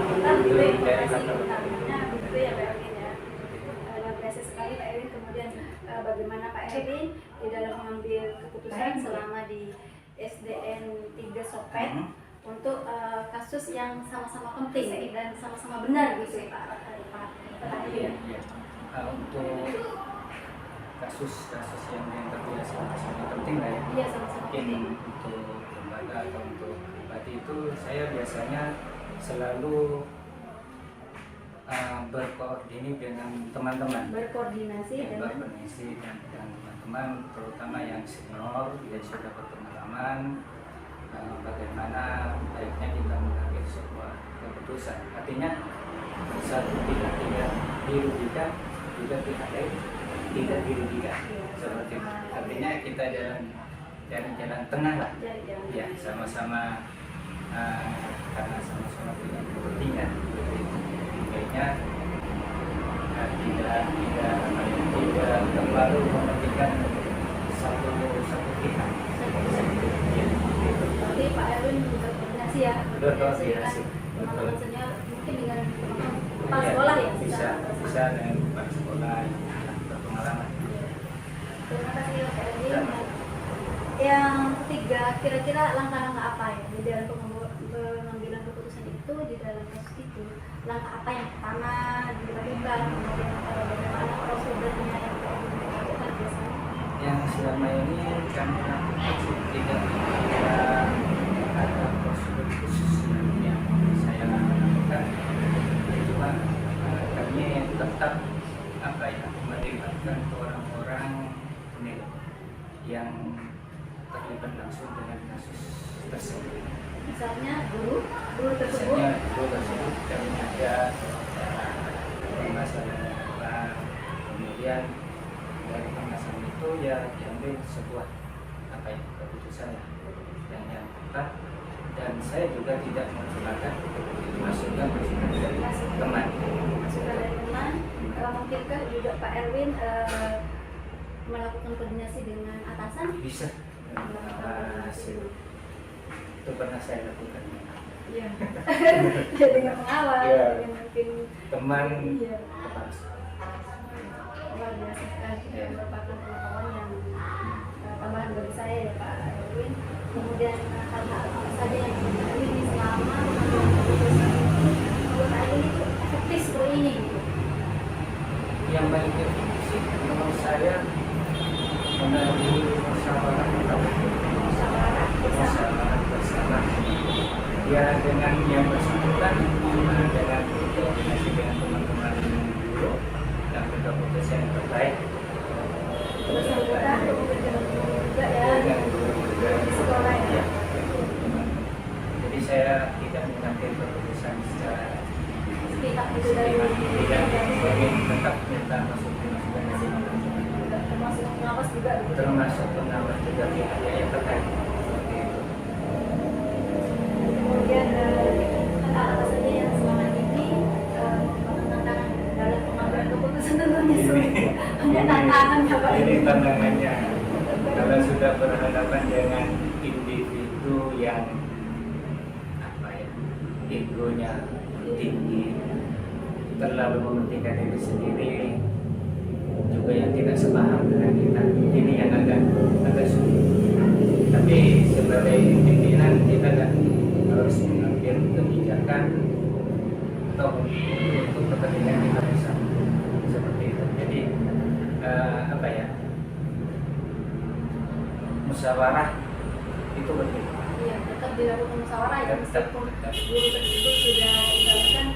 kota gitu ya, informasi utamanya begitu ya Pak Erwin ya. Luar biasa sekali Pak Erwin. Kemudian bagaimana Pak Erwin di dalam mengambil keputusan selama di SDN 3 Sopet untuk kasus yang sama-sama penting dan sama-sama benar gitu Pak Erwin. Untuk kasus-kasus yang terbiasa sama-sama penting lah ya. Iya, sama-sama penting. Mungkin untuk lembaga atau untuk pribadi itu saya biasanya selalu berkoordinasi dengan teman-teman. Berkoordinasi dengan Berkoordinasi dengan teman-teman, terutama yang senior yang sudah berpengalaman, bagaimana baiknya kita mengambil sebuah keputusan. Artinya satu tidak dirugikan, juga tidak dirugikan. Seperti itu. Artinya kita jalan tengah lah. Ya, sama-sama karena sama-sama punya kepentingan. Baiknya tidak terlalu mementingkan satu pihak. Jadi Pak Erwin berkoordinasi ya. Berkoordinasi. Teman-teman senior mungkin dengan kepala sekolah ya. Bisa dengan kepala sekolah yang berpengalaman. Terima kasih Pak Erwin. Yang ketiga, kira-kira langkah-langkah apa ya di dalam pengambilan keputusan itu, di dalam kasus itu, langkah apa yang pertama dilakukan, kemudian bagaimana prosedurnya yang dilakukan biasanya? Yang selama ini kami lakukan tidak ada prosedur khusus yang saya lakukan, cuma kami tetap melibatkan orang-orang yang terlibat langsung dengan kasus tersebut. Misalnya guru tersebut. Misalnya guru tersebut kami ada permasalahan apa, kemudian dari permasalahan itu ya diambil sebuah keputusan yang tepat, dan saya juga tidak menggunakan masukan dari teman. Masukan dari teman. Mungkinkah juga Pak Erwin melakukan koordinasi dengan atasan? Bisa. Itu pernah saya lakukan. Iya. Ya, dengan pengawal, Iya. dengan mungkin Teman Iya. kepala sekolah. Luar biasa sekali. Iya. Merupakan pengetahuan yang tambahan bagi saya ya Pak Erwin. Kemudian hal-hal apa saja yang Pak Erwin selama mengambil keputusan itu menurut Pak Erwin itu efektif seperti ini gitu. Yang paling efektif sih menurut saya melalui musyawarah bersama. Ya, dengan yang bersangkutan, dengan koordinasi dengan teman-teman dulu dan keputusan yang terbaik. Bersangkutan juga ya di sekolah ya. Jadi saya tidak mengambil keputusan secara Sepihak itu dari tetap minta masukan dari teman-teman, termasuk pengawas juga gitu. termasuk pengawas juga pihak yang terkait. Seperti itu. Kemudian apa saja yang selama ini tantangan dalam pengambilan keputusan tentunya sulit. Hanya tantangan ya Pak. Ini tantangannya kalau sudah berhadapan dengan individu yang egonya tinggi, terlalu mementingkan diri sendiri, juga yang tidak sepaham dengan kita, ini yang agak sulit. Tapi sebagai pimpinan kita harus mengambil kebijakan atau untuk kepentingan kita bersama, seperti itu. Jadi musyawarah itu penting. Iya, tetap dilakukan musyawarah ya, Tetap. meskipun guru tersebut sudah misalkan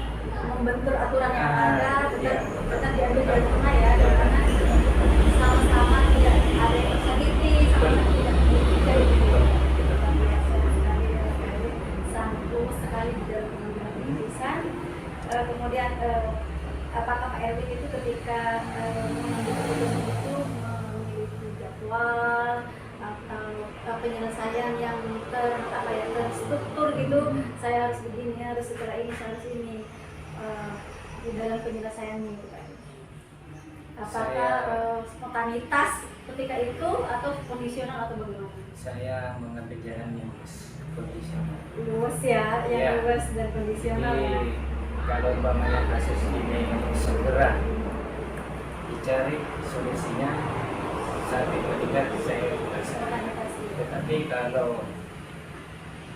membentur aturan yang ada, tetap diambil dari tengah ya, karena sama-sama tidak ada yang tersakiti, sama-sama tidak merugikan gitu. Luar biasa sekali ya, sanggup sekali di dalam pengambilan keputusan. Kemudian apakah Pak Erwin itu ketika mengambil keputusan itu memiliki jadwal atau penyelesaian yang terstruktur gitu, saya harus begini, harus setelah ini, saya harus ini di dalam penyelesaiannya gitu Pak. Apakah spontanitas ketika itu atau kondisional atau bagaimana? Saya mengambil jalan yang kondisional. luas ya, yang Ya. luas dan kondisional ya. Jadi kalau umpamanya kasus ini segera dicari solusinya, saat itu juga saya rasa. Tetapi kalau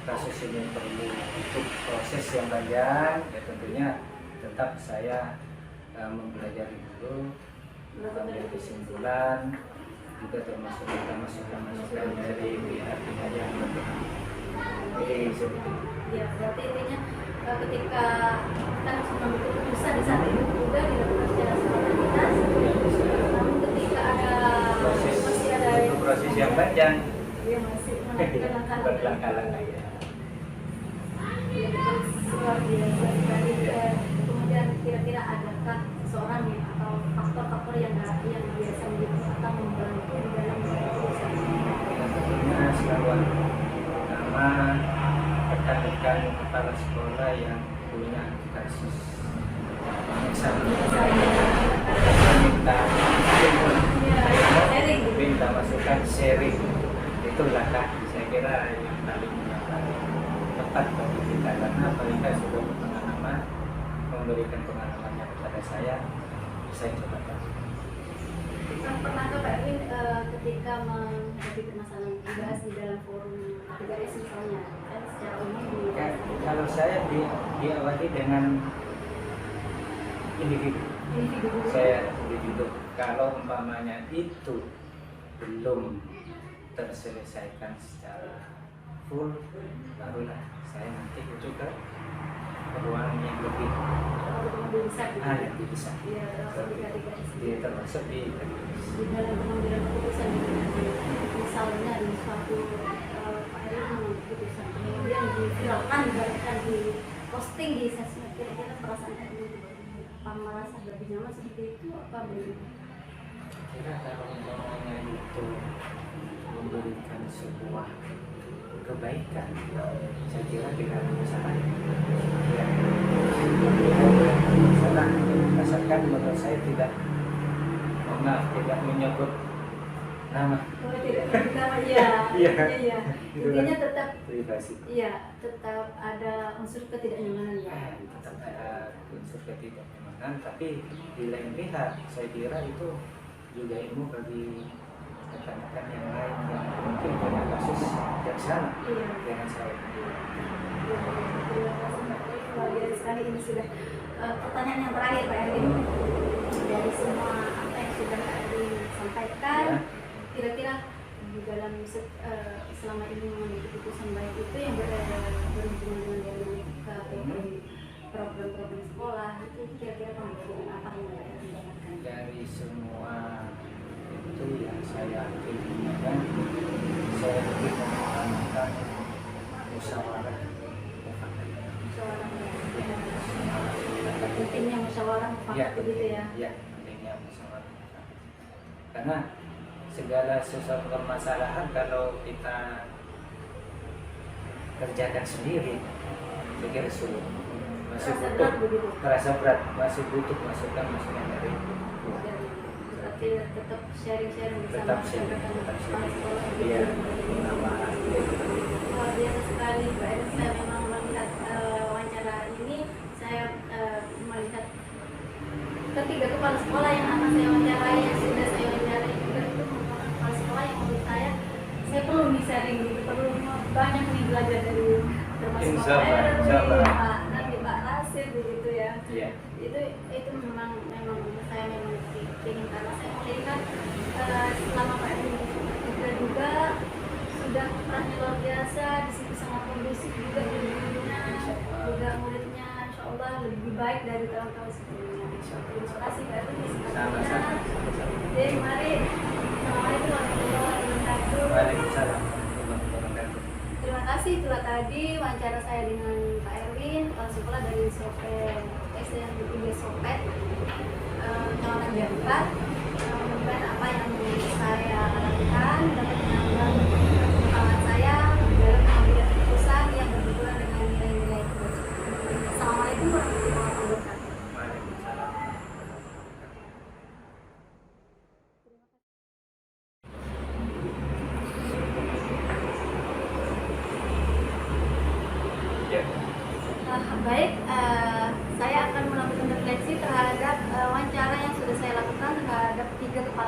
kasus ini perlu untuk proses yang panjang, ya tentunya tetap saya mempelajari dulu, mengambil kesimpulan, juga termasuk kita masukan dari pihak-pihak yang berkenan. Jadi seperti itu. Ya, berarti intinya ketika kita harus mengambil keputusan di saat itu juga dilakukan secara spontanitas. Namun ketika ada masih ada Untuk proses yang panjang, yang masih melakukan langkah-langkah berlangkah-langkah ya. yang luar biasa sekali. Kemudian kira-kira adakah seseorang nih atau faktor-faktor yang biasa menjadi atau membantu di dalam keputusan? Tentunya selalu nama rekan-rekan kepala sekolah yang punya kasus yang sama. Minta masukan sharing, itu langkah saya kira yang paling tepat bagi kita, karena mereka sudah berpengalaman, memberikan pengalamannya kepada saya coba tahu. Pernah ke Pak Erwin ketika menghadapi permasalahan dibahas di dalam forum KTGS misalnya, kan secara umum Kalau saya diawali dengan individu. Saya individu. Kalau umpamanya itu belum terselesaikan secara full, barulah saya nanti itu ke ruang yang lebih yang bisa. ya termasuk di KTGS. Dia termasuk di Di dalam pengambilan keputusan misalnya di suatu Pak Erwin mengambil keputusan kemudian diviralkan, dibagikan, di posting di sosmed, kira-kira perasaan Erwin apa merasa lebih nyaman seperti itu apa belum? kira kalau umpamanya itu memberikan sebuah kebaikan, saya kira tidak ada masalah. Ya. Masalah asalkan menurut saya tidak menyebut nama Oh, tidak nama ya. Iya. Iya. Intinya tetap privasi. iya, tetap ada unsur ketidaknyamanan ya. Tetap ada unsur ketidaknyamanan, tapi di lain pihak saya kira itu juga ilmu bagi rekan-rekan yang lain yang mungkin punya kasus yang sama Iya. dengan saya. Terima kasih Pak Erwin, luar biasa sekali ini sudah pertanyaan yang terakhir Pak Erwin. Dari semua apa yang sudah Pak Erwin sampaikan, Ya. kira-kira di dalam selama ini mengambil keputusan baik itu yang berhubungan dengan dialektika, program-program sekolah itu kira-kira pembelajaran apa yang Pak Erwin dapatkan? Dari semua itu yang saya ambil, saya lebih mengutamakan musyawarah mufakat. Pentingnya musyawarah mufakat begitu ya. Ya, pentingnya musyawarah mufakat. Karena segala sesuatu permasalahan kalau kita kerjakan sendiri, saya kira sulit. Masih Terasa butuh, berat begitu. terasa berat, masih butuh masukan dari Berarti tetap sharing-sharing bersama tetap sharing, rekan-rekan tetap kepala sharing. sekolah Iya, gitu. nama Luar biasa sekali Pak Erwin, saya memang melihat wawancara ini, saya melihat ketiga kepala sekolah yang akan saya wawancarai, yang sudah saya wawancarai juga itu merupakan kepala sekolah yang menurut saya perlu nih sharing gitu, perlu banyak nih belajar dari termasuk Insya Pak Allah, insya Erwin, Allah. Pak nanti Pak Rasid begitu ya. Iya. Itu memang saya memang ingin, karena saya melihat selama Pak Erwin juga sudah perannya luar biasa, di situ sangat kondusif juga gurunya, juga muridnya insya Allah lebih baik dari tahun-tahun sebelumnya. Terima kasih Pak Erwin. Sama-sama. Jadi mari, Assalamualaikum warahmatullahi wabarakatuh. Waalaikumsalam warahmatullahi wabarakatuh. Terima kasih, itulah tadi wawancara saya dengan Pak Erwin, kepala sekolah dari Sopet SD Sopet, Kecamatan Jambat. Mudah-mudahan apa yang saya lakukan dapat menambah pengetahuan saya dalam mengambil keputusan yang berhubungan dengan nilai-nilai kebajikan. Assalamualaikum warahmatullahi wabarakatuh. Waalaikumsalam.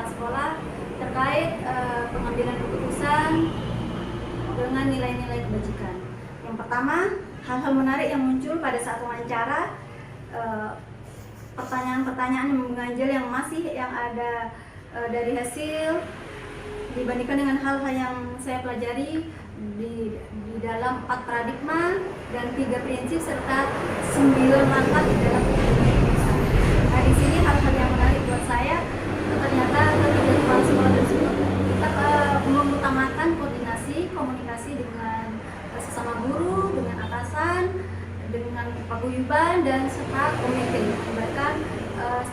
kepala sekolah terkait pengambilan keputusan dengan nilai-nilai kebajikan. Yang pertama, hal-hal menarik yang muncul pada saat wawancara, pertanyaan-pertanyaan yang mengganjal yang ada dari hasil dibandingkan dengan hal-hal yang saya pelajari di dalam 4 paradigma dan 3 prinsip serta 9 langkah di dalam keputusan. Nah, di sini hal-hal yang menarik buat saya, ternyata ketiga kepala sekolah tersebut kita mengutamakan komunikasi dengan sesama guru, dengan atasan, dengan paguyuban dan serta komite, melibatkan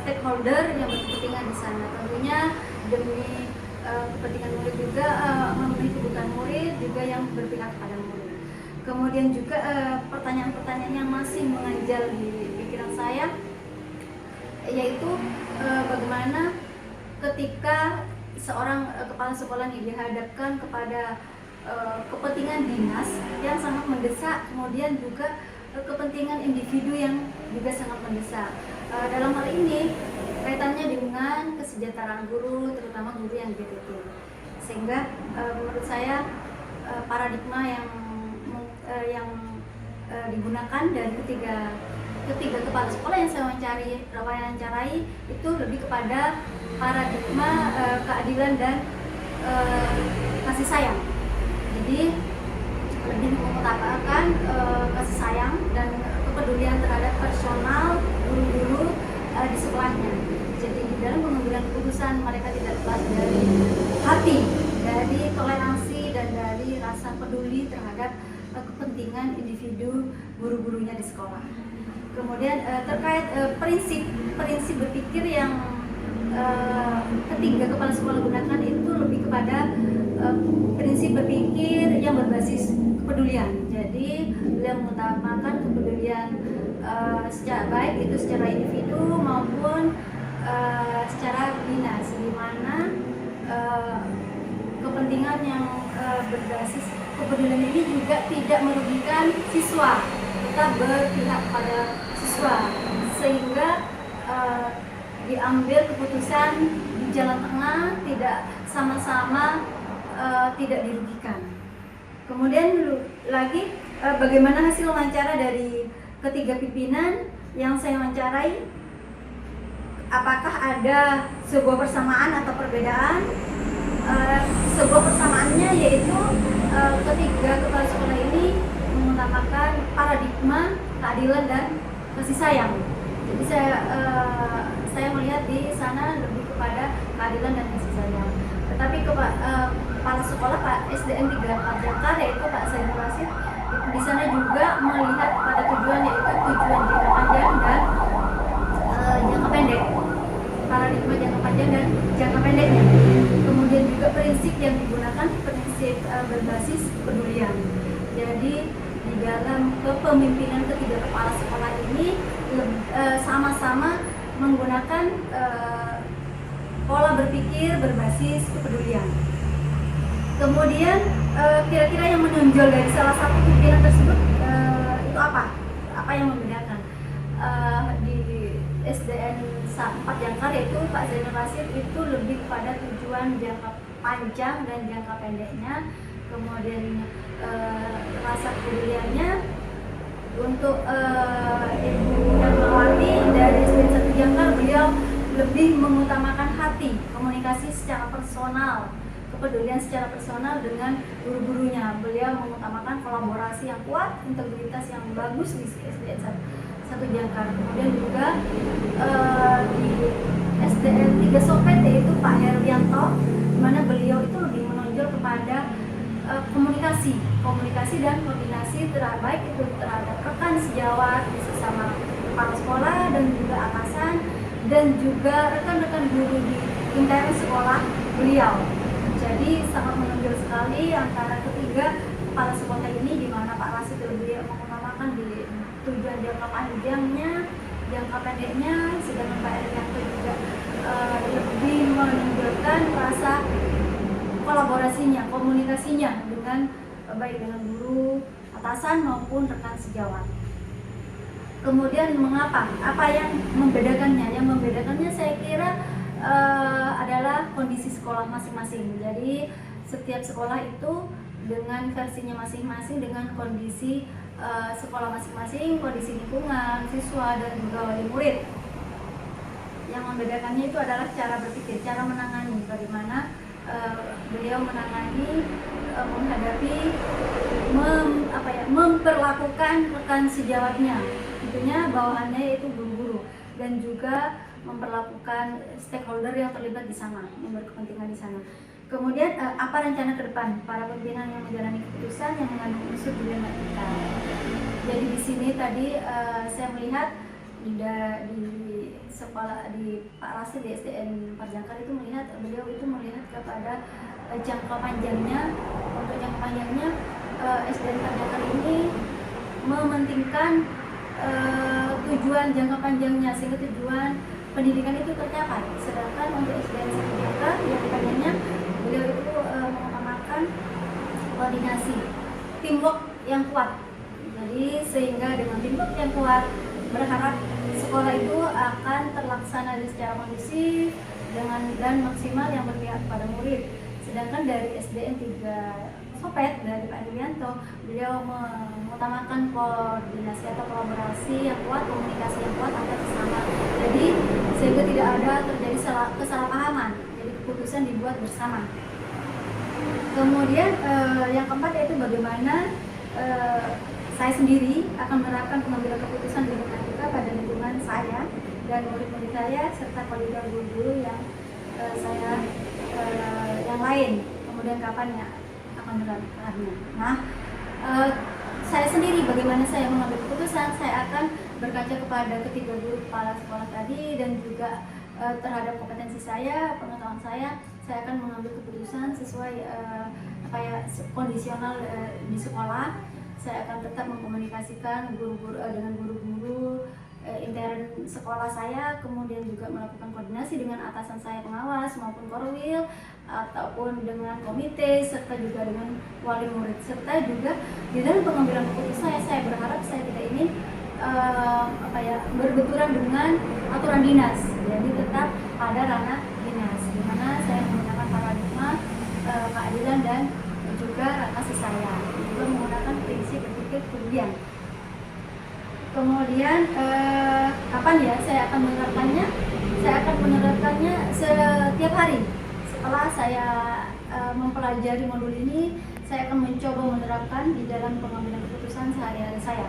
stakeholder yang berkepentingan di sana. Tentunya demi kepentingan murid juga, memenuhi kebutuhan murid juga yang berpihak kepada murid. Kemudian juga pertanyaan-pertanyaan yang masih mengganjal di pikiran saya, yaitu bagaimana ketika seorang kepala sekolah ini dihadapkan kepada kepentingan dinas yang sangat mendesak, kemudian juga kepentingan individu yang juga sangat mendesak. Dalam hal ini kaitannya dengan kesejahteraan guru, terutama guru yang GTT. Sehingga menurut saya paradigma yang digunakan dari ketiga kepala sekolah yang saya wawancarai itu lebih kepada paradigma keadilan dan kasih sayang. Jadi lebih mengutamakan kasih sayang dan kepedulian terhadap personal guru-guru di sekolahnya. Jadi di dalam pengambilan keputusan mereka tidak lepas dari hati, dari toleransi dan dari rasa peduli terhadap kepentingan individu guru-gurunya di sekolah. Kemudian terkait prinsip berpikir yang ketiga kepala sekolah gunakan itu lebih kepada prinsip berpikir yang berbasis kepedulian. Jadi beliau mengutamakan kepedulian secara baik itu secara individu maupun secara dinas, di mana kepentingan yang berbasis kepedulian ini juga tidak merugikan siswa. Kita berpihak pada siswa sehingga diambil keputusan di jalan tengah, tidak sama-sama tidak dirugikan. Kemudian lagi bagaimana hasil wawancara dari ketiga pimpinan yang saya wawancarai, apakah ada sebuah persamaan atau perbedaan? Sebuah persamaannya yaitu ketiga kepala sekolah ini mengutamakan paradigma keadilan dan kasih sayang. Jadi saya melihat di sana lebih kepada keadilan dan kasih sayang. Tetapi kepala sekolah Pak SDN 3 Jakarta yaitu Pak Zainul Rasid di sana juga melihat pada tujuan, yaitu tujuan jangka panjang dan jangka pendek, paradigma jangka panjang dan jangka pendeknya. Kemudian juga prinsip yang digunakan prinsip berbasis kepedulian. Jadi di dalam kepemimpinan ketiga kepala sekolah ini sama-sama menggunakan pola berpikir berbasis kepedulian. Kemudian kira-kira yang menonjol dari salah satu pimpinan tersebut itu apa? Apa yang membedakan? Di SDN 4 Jangkar yaitu Pak Zainul Rasid itu lebih pada tujuan jangka panjang dan jangka pendeknya. Kemudian rasa kepeduliannya untuk Ibu Hermawati dari SDN 1 Jangkar, beliau lebih mengutamakan hati, komunikasi secara personal, kepedulian secara personal dengan guru-gurunya. Beliau mengutamakan kolaborasi yang kuat, integritas yang bagus di SDN 1 Jangkar. Kemudian juga di SDN 3 Sopet yaitu Pak Herwianto, di mana beliau itu lebih menonjol kepada komunikasi dan koordinasi baik itu terhadap rekan sejawat sesama kepala sekolah dan juga atasan dan juga rekan-rekan guru di internal sekolah beliau. Jadi sangat menonjol sekali antara ketiga kepala sekolah ini, di mana Pak Rasid lebih mengutamakan di tujuan jangka panjangnya, jangka pendeknya, sedangkan Pak Erianto juga lebih menunjukkan rasa kolaborasinya, komunikasinya dengan baik dengan guru, atasan maupun rekan sejawat. Kemudian mengapa? Apa yang membedakannya? Yang membedakannya saya kira adalah kondisi sekolah masing-masing. Jadi setiap sekolah itu dengan versinya masing-masing, dengan kondisi sekolah masing-masing, kondisi lingkungan, siswa dan juga wali murid. Yang membedakannya itu adalah cara berpikir, cara menangani, bagaimana beliau menangani, menghadapi, memperlakukan rekan sejawatnya, tentunya bawahannya yaitu guru-guru, dan juga memperlakukan stakeholder yang terlibat di sana, yang berkepentingan di sana. Kemudian apa rencana ke depan para pimpinan yang menjalani keputusan yang mengandung unsur dilematika. Jadi di sini tadi saya melihat di sekolah di Pak Rasid di SDN Parjangkar itu melihat, beliau itu melihat kepada jangka panjangnya. Untuk jangka panjangnya SDN Parjangkar ini mementingkan tujuan jangka panjangnya, sehingga tujuan pendidikan itu tercapai. Sedangkan untuk SDN Parjangkar yang panjangnya beliau itu mengutamakan koordinasi, teamwork yang kuat. Jadi sehingga dengan teamwork yang kuat, berharap sekolah itu akan terlaksana secara kondusif dan maksimal yang berpihak pada murid. Sedangkan dari SDN 3 Sopet dari Pak Yulianto, beliau mengutamakan koordinasi atau kolaborasi yang kuat, komunikasi yang kuat antar sesama. Jadi sehingga tidak ada terjadi kesalahpahaman. Jadi keputusan dibuat bersama. Kemudian yang keempat yaitu bagaimana saya sendiri akan menerapkan pengambilan keputusan dilematika pada lingkungan saya dan murid-murid saya serta kolega guru-guru yang saya yang lain. Kemudian kapan ya akan menerapkannya. Nah, saya sendiri bagaimana saya mengambil keputusan, saya akan berkaca kepada ketiga guru kepala sekolah tadi dan juga terhadap kompetensi saya, pengetahuan saya akan mengambil keputusan sesuai kondisional di sekolah. Saya akan tetap mengkomunikasikan dengan guru-guru intern sekolah saya, kemudian juga melakukan koordinasi dengan atasan saya pengawas maupun korwil ataupun dengan komite serta juga dengan wali murid, serta juga di dalam pengambilan keputusan saya berharap saya tidak ini berbenturan dengan aturan dinas. Jadi tetap pada ranah dinas, di mana saya menggunakan paradigma keadilan dan juga hak asasi saya, juga menggunakan prinsip berpikir kemudian. Kemudian kapan ya saya akan menerapkannya? Saya akan menerapkannya setiap hari. Setelah saya mempelajari modul ini, saya akan mencoba menerapkan di dalam pengambilan keputusan sehari-hari saya.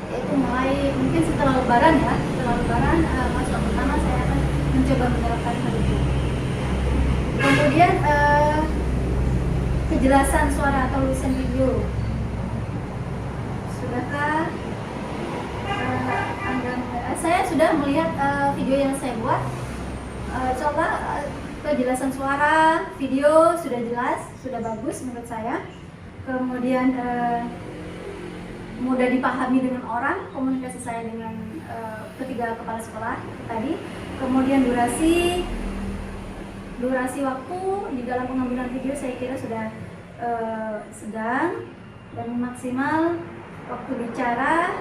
Yaitu mulai mungkin setelah Lebaran ya, setelah Lebaran masa pertama saya akan mencoba menerapkan hal itu. Kemudian kejelasan suara atau lukisan video. Sudahkah saya sudah melihat video yang saya buat. Coba kejelasan suara, video sudah jelas, sudah bagus menurut saya. Kemudian mudah dipahami dengan orang, komunikasi saya dengan ketiga kepala sekolah tadi. Kemudian durasi waktu di dalam pengambilan video saya kira sudah sedang dan maksimal. Waktu bicara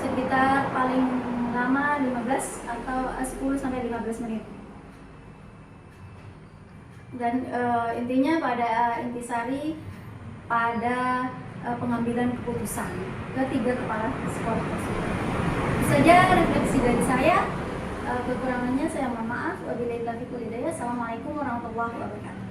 sekitar paling lama 15 atau 10 sampai 15 menit. Dan intinya pada intisari pada pengambilan keputusan ketiga kepala sekolah tersebut. Itu saja refleksi dari saya. Kekurangannya saya mohon maaf. Wabillahi taufiq wal hidayah. Assalamualaikum warahmatullahi wabarakatuh.